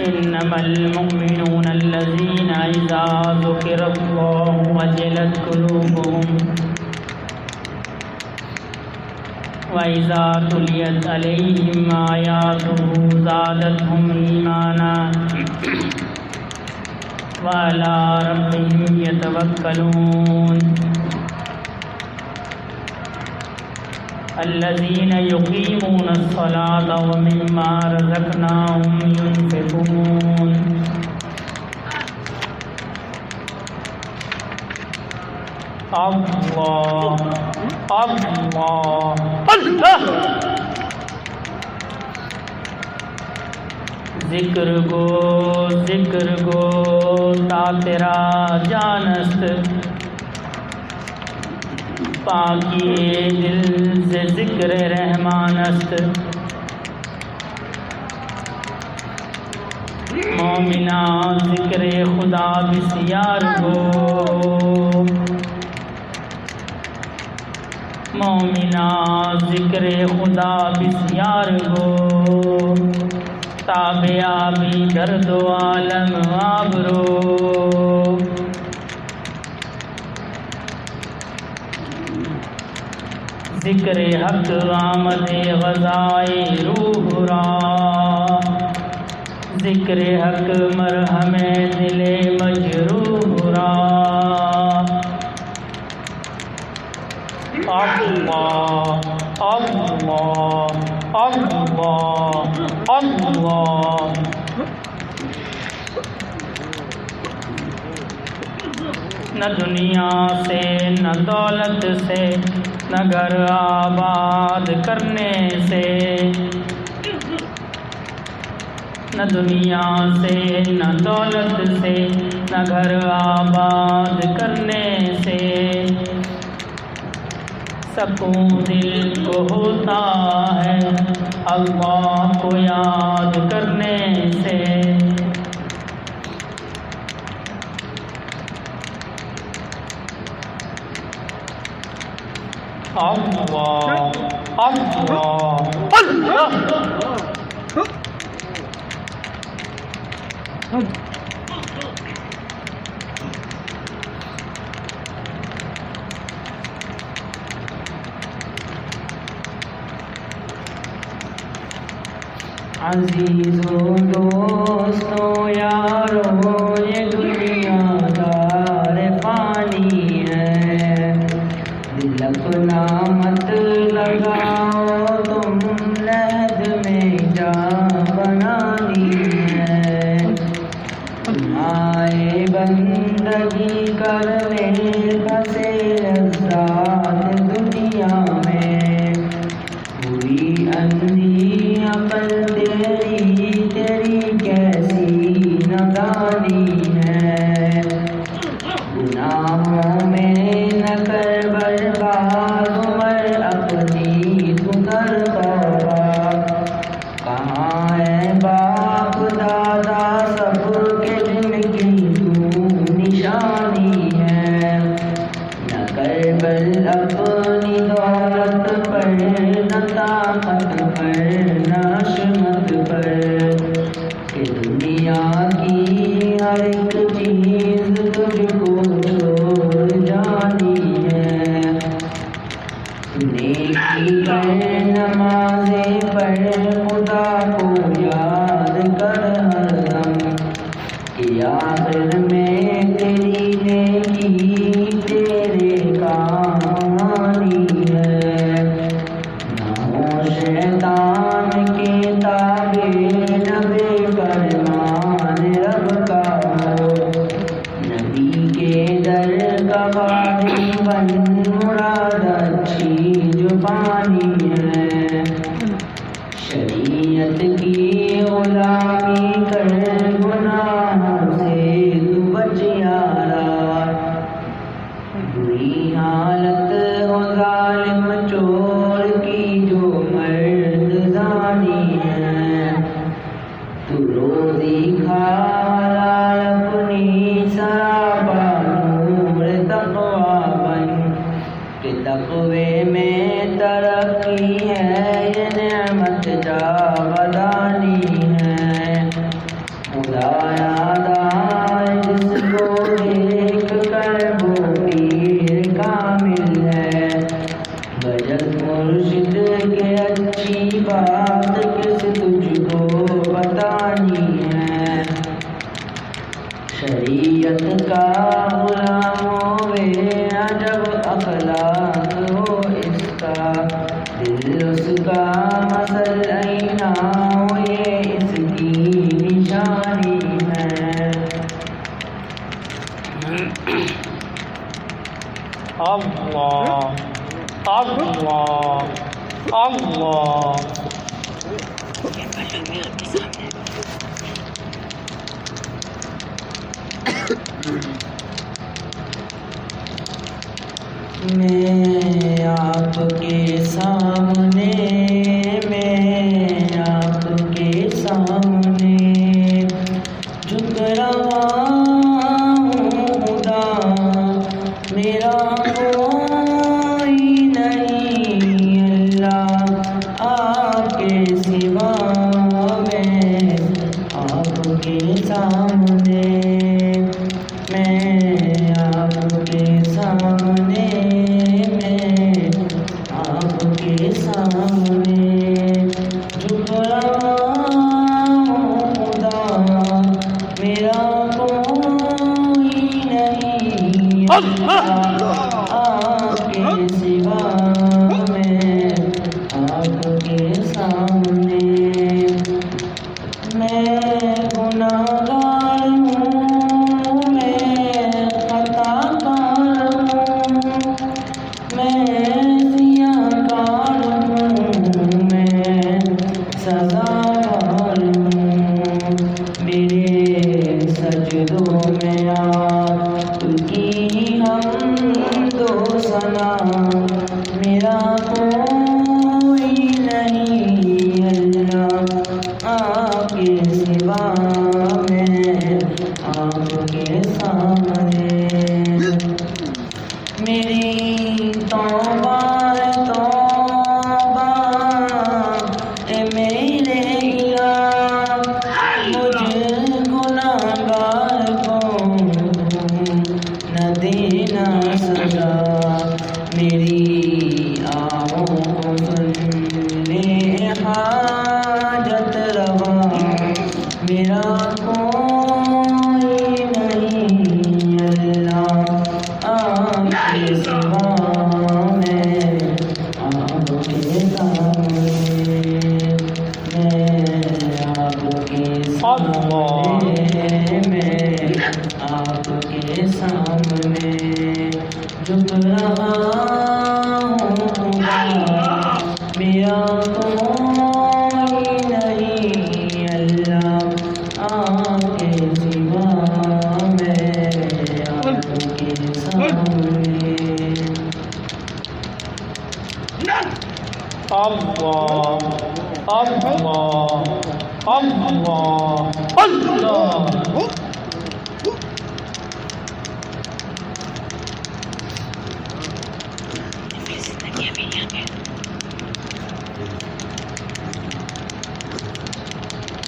إنما المؤمنون الذين إذا ذكر الله وجلت قلوبهم وإذا تليت عليهم آياته زادتهم إيمانا وعلى ربهم يتوكلون الذين يقيمون الصلاة ومما رزقناهم ينفقون اللہ اللہ اللہ. ذکر گو تا تیرا جانست پاکی دل سے ذکر رحمان است، مومنا ذکر خدا بسیار ہو، مومنا ذکر خدا بسیار ہو، تابع آبی درد و عالم آبرو، ذکر حق آمد غذائے روح را، ذکر حق مرہم دل مجروح را، اللہ اللہ اللہ اللہ۔ نہ دنیا سے نہ دولت سے نہ گھر آباد کرنے سے، نہ دنیا سے نہ دولت سے نہ گھر آباد کرنے سے، سکون دل کو ہوتا ہے اللہ کو یاد کرنے سے، اللہ اللہ اللہ۔ عزیزو دوستو یارو یہ دنیا دار فانی ہے، دل اپنا مت لگاؤ تم لحد میں جا بنانی ہے، تمہارے بندگی کرنے پھنسے لذات دنیا میں، پوری اندھی عقل تیری کیسی نادانی ہے، گناہوں میں نہ کر برباد عمر اپنی تو کر توبہ، کہاں ہے باپ دادا سب کے جن کی تو نشانی ہے، نہ کر بل اپنی دولت پر نہ طاقت پر نہ عظمت پر، کہ دنیا کی ہر ایک چیز تجھ کو چھوڑ جانی ہے، نیکی پر نمازیں پڑھ خدا کو یاد کر ہر دم، کہ آخر میں تیری نیکی تیرے کام آنی ہے، نہ ہو شیطان کے تابع نہ بے فرمان رب کا ہو، نبی کے در کا خادم بن مراد اچھی جو پانی ہے، شریعت کی غلامی کر گناہوں سے تو بچ یارا، بری حالت ہو ظالم چور کی جو مرد زانی ہے، تو روزی کھا حلال اپنی سراپا نور تقویٰ بن، کہ تقوی میں ترقی ہے یہ نعمت جاودانی ہے، خدایا دائیں جس کو دیکھ کر وہ پیر کامل ہے، بجز مرشد کے اچھی بات کس تجھ کو بتانی ہے، شریعت کا غلام ہوئے عجب اخلاق ہو اس کا، دل اس کا مسل اینا ہو یہ اس کی نشانی ہے، اللہ اللہ اللہ۔ میں آپ کے سامنے میں آپ کے سامنے جھک رہا ہوں خدا میرا کوئی نہیں اللہ آپ کے سوا میں آپ کے سامنے میں آپ کے سامنے میں آپ کے سامنے جھک رہا ہوں خدا میرا کوئی نہیں آپ کے سوا میں آپ کے سامنے میں گناہگار ہوں میں خطا کار ہوں میں سیاہ کار ہوں میں سزاوار ہوں میرے سجدوں میں آپ کی حمد و ثنا میرا کوئی نہیں اللہ آپ کے سوا میں آپ کے سامنے میری توبہ توبہ اے میرے الہ مجھ گناہگار کو نہ دینا سزا میری آہوں کو سن لے حاجت روا میرا کوئی نہیں اللہ آپ کے سوا میں آپ کے سامنے میں آپ کے سامنے میں آپ کے سامنے جھک رہا ہوں خدا میرا کوئی نہیں اللہ آپ کے سوا میں آپ کے سامنے اللہ اللہ اللہ اللہ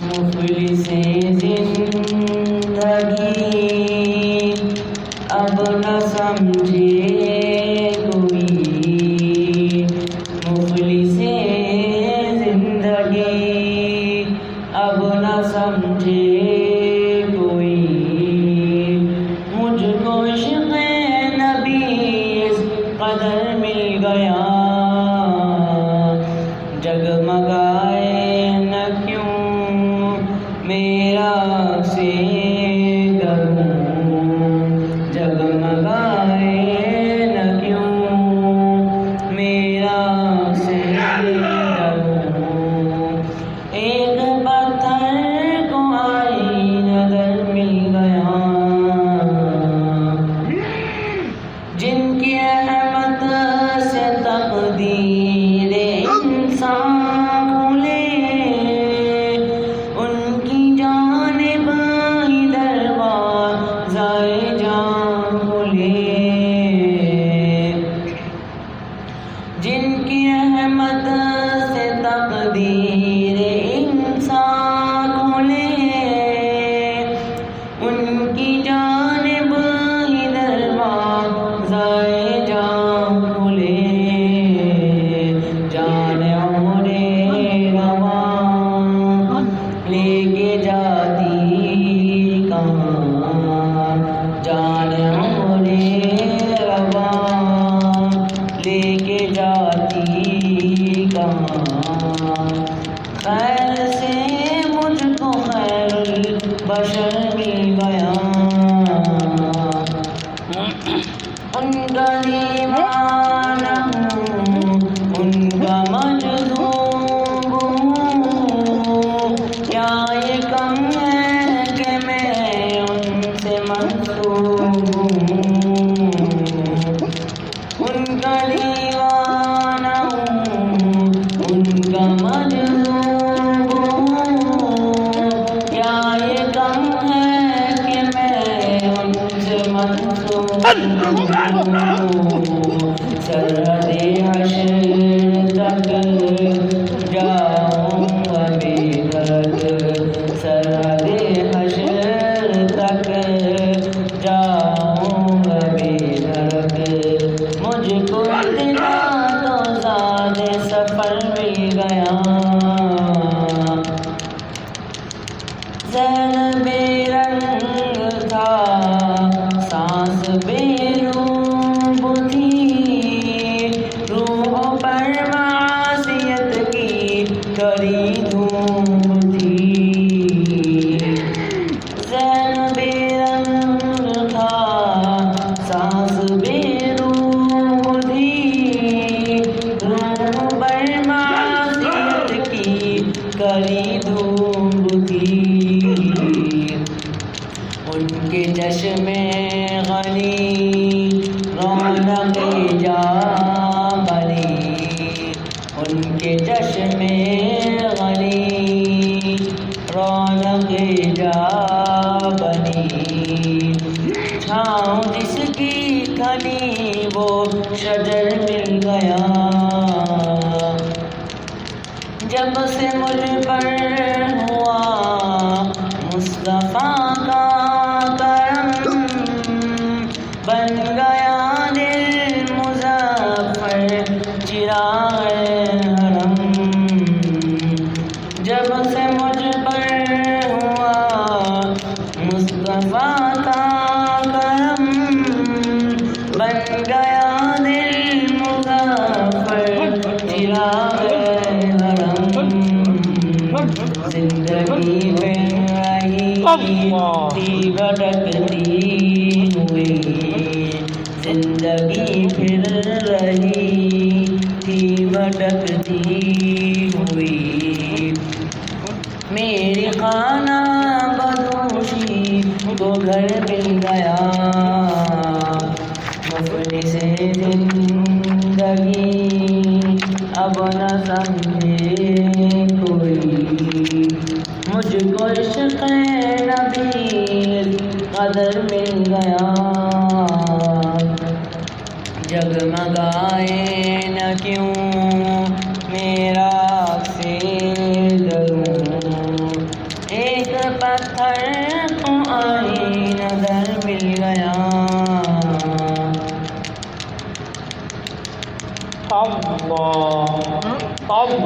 مفلس زندگی اب نہ سمجھے کوئی مفلس زندگی اب نہ سمجھے کوئی مجھ کو عشق نبی اس قدر مل گیا جگمگائے نہ کیوں میرا سے کروں جگمگائے نہ کیوں میرا سے کروں ایک پتھر کو آئی نظر مل گیا جن کی احمد سے تقدیر انسان کھلے ان کی جانب ہی دروازۂ جان کھلے جن کی احمد سے تقدیر انسان کھلے ان کی جانب ہی دروازۂ جان کھلے جان عمر رواں لے کے جاتی کہاں جان عمر رواں لے کے جاتی کہاں خیر سے مجھ کو خیر البشر مل گیا ان کا دیوانہ ہوں ان کا مجذوب ہوں کیا یہ کم ہے کہ میں ان سے منسوب ہوں ان کا دیوانہ سرحد حشر تک جاؤں ابھی تک، سرحد حشر تک جاؤں ابھی تک، مجھ کو اتنا تو زاد سفر مل گیا، ذہن بے رنگ تھا سانس بے روح تھی، روح پر معصیت کی کڑی دھوم تھی، ذہن بے رنگ تھا سانس بے روح تھی، روح پر معصیت کی کڑی دھوم تھی، ان کے چشم غنی رونق جا بنی، ان کے چشم غنی رونق جا بنی، چھاؤں جس کی گھنی وہ شجر مل گیا، جب سے مجھ پر ہوا مصطفیٰ کا کرم، بن گیا دل مظفر چراغ حرم، جب سے مجھ پر ہوا مصطفیٰ کا کرم، بن گیا دل مظفر چراغ حرم، زندگی میں رہی تھی بھٹکتی ہوئی، زندگی پھر رہی تھی بھٹکتی ہوئی، میری خانہ بدوشی کو گھر مل گیا، مفلس زندگی اب نہ سمجھے کوئی، مجھ کو عشق نبی قدر مل گیا، جگمگائے نہ کیوں میرا سے دروں، ایک پتھر کو آئینہ نظر مل گیا، اللہ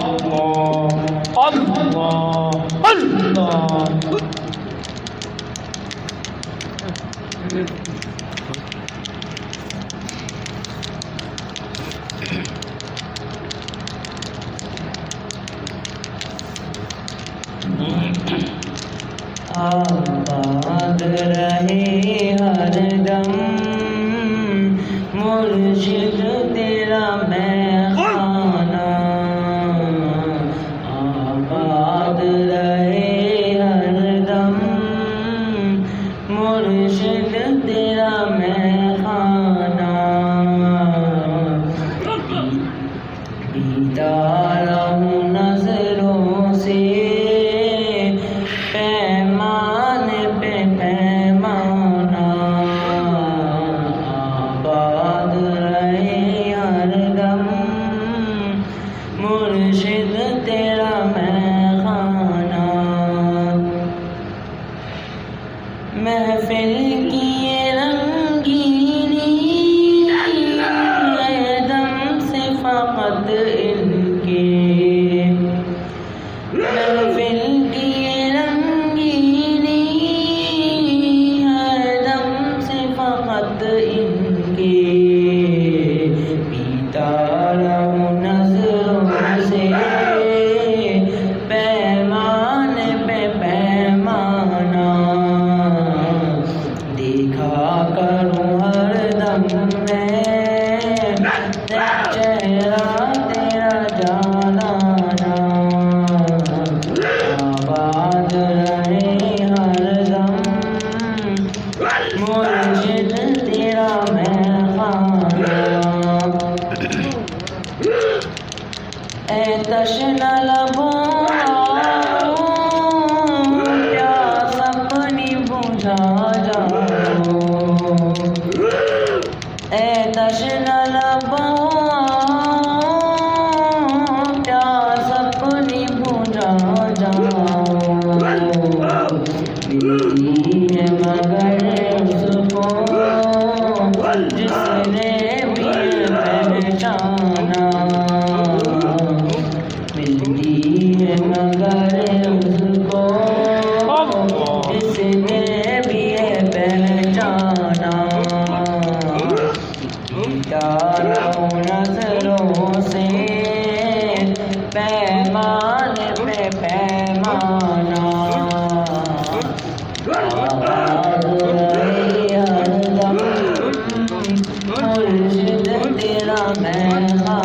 اللہ اللہ اللہ، آباد رہے ہر دم مرشد تیرا میخانہ، آباد رہے ہر دم مرشد تیرا میخانہ، پیتا رہوں نظروں سے پیمان پہ پیمانہ، آباد رہے ہر دم مرشد تیرا میخانہ، محفل کی یہ رنگینی ہے دم سے فقط ان کے، محفل کی یہ رنگینی ہے دم سے فقط ان کے، پیتا رہوں نظروں سے پیمان پہ پیمانہ، دیکھا کروں ہر دم میں چہرہ تیرا جانانا، آباد رہے ہر دم مرشد تیرا میخانہ، اے تشنہ لبوں پیاس اپنی بجھا جاؤ، تشنہ لبوں پیاس اپنی بجھا جاؤں، ملتی ہے مگر اس کو جس نے بھی پہچانا، ملتی ہے مگر اس کو جس نے بھی پہچانا، مٹانا نظروں سے پیمان پہ پیمانا، آباد رہے ہر دم مرشد تیرا مہمانہ۔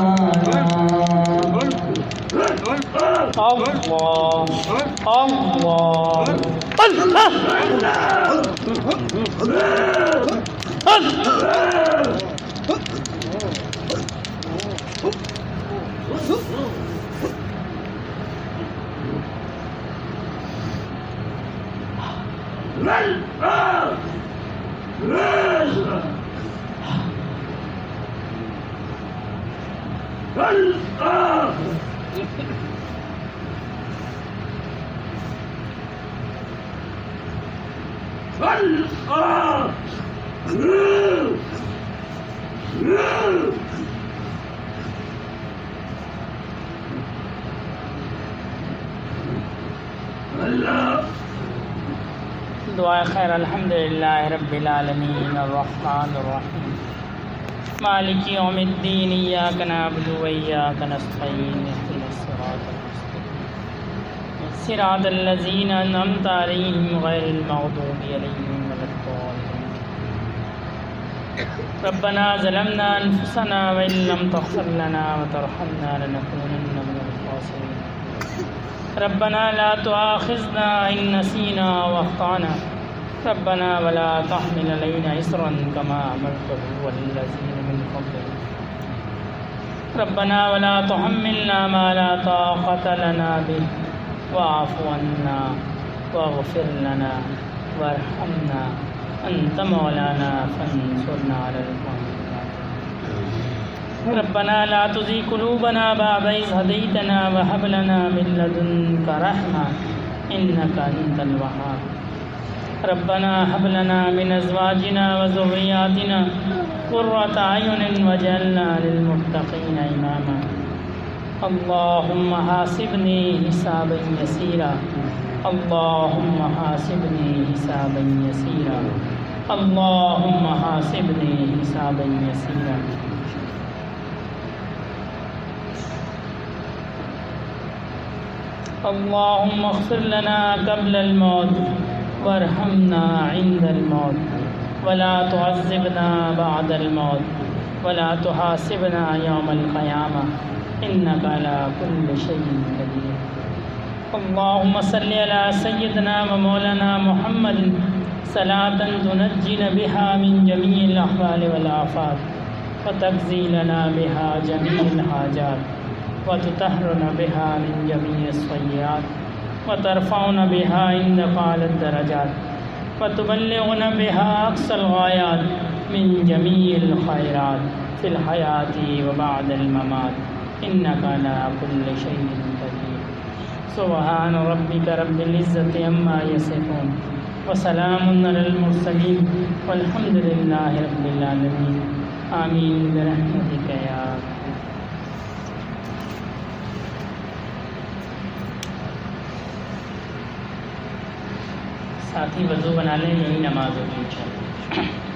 دعائے خیر۔ الحمدللہ رب العالمین الرحمن الرحیم مالک یوم الدین، ایاک نعبد و ایاک نستعین، اہدنا الصراط المستقیم صراط الذین انعمت علیہم غیر المغضوب علیہم ولا الضالین۔ ربنا ظلمنا انفسنا وان لم تغفر لنا وترحمنا لنكونن من الخاسرین۔ ربنا لا تؤاخذنا إن نسينا واخطأنا، ربنا ولا تحمل علينا إصرا كما حملته على الذين من قبلنا، ربنا ولا تحملنا ما لا طاقة لنا به واعف عنا واغفر لنا وارحمنا أنت مولانا فانصرنا على القوم الكافرين۔ ربنا لا تزغ قلوبنا بعد إذ هديتنا وهب لنا من لدنك رحمة إنك أنت الوهاب۔ ربنا هب لنا من أزواجنا وذرياتنا قرة أعين واجعلنا للمتقين إماما۔ اللهم حاسبني حسابا يسيرا، اللهم حاسبني حسابا يسيرا، اللهم حاسبني حسابا يسيرا۔ اللهم اغفر لنا قبل الموت وارحمنا عند الموت ولا تعذبنا بعد الموت ولا تحاسبنا يوم القيامة إنك على كل شيء قدير۔ اللهم صل على سيدنا ومولانا محمد صلاة تنجينا بها من جميع الأحوال والآفات وتقضي لنا بها جميع الحاجات وتطهرنا بها من جميع السيئات وترفعنا بها عندك أعلى الدرجات وتبلغنا بها أقصى الغايات من جميع الخيرات في الحياة وبعد الممات إنك على كل شيء قدير۔ سبحان ربك رب العزة عما يصفون وسلام على المرسلين والحمد لله رب العالمين آمين برحمتك يا رب۔ ساتھی وضو بنا لیں، یہی نماز ہوگی انشاءاللہ۔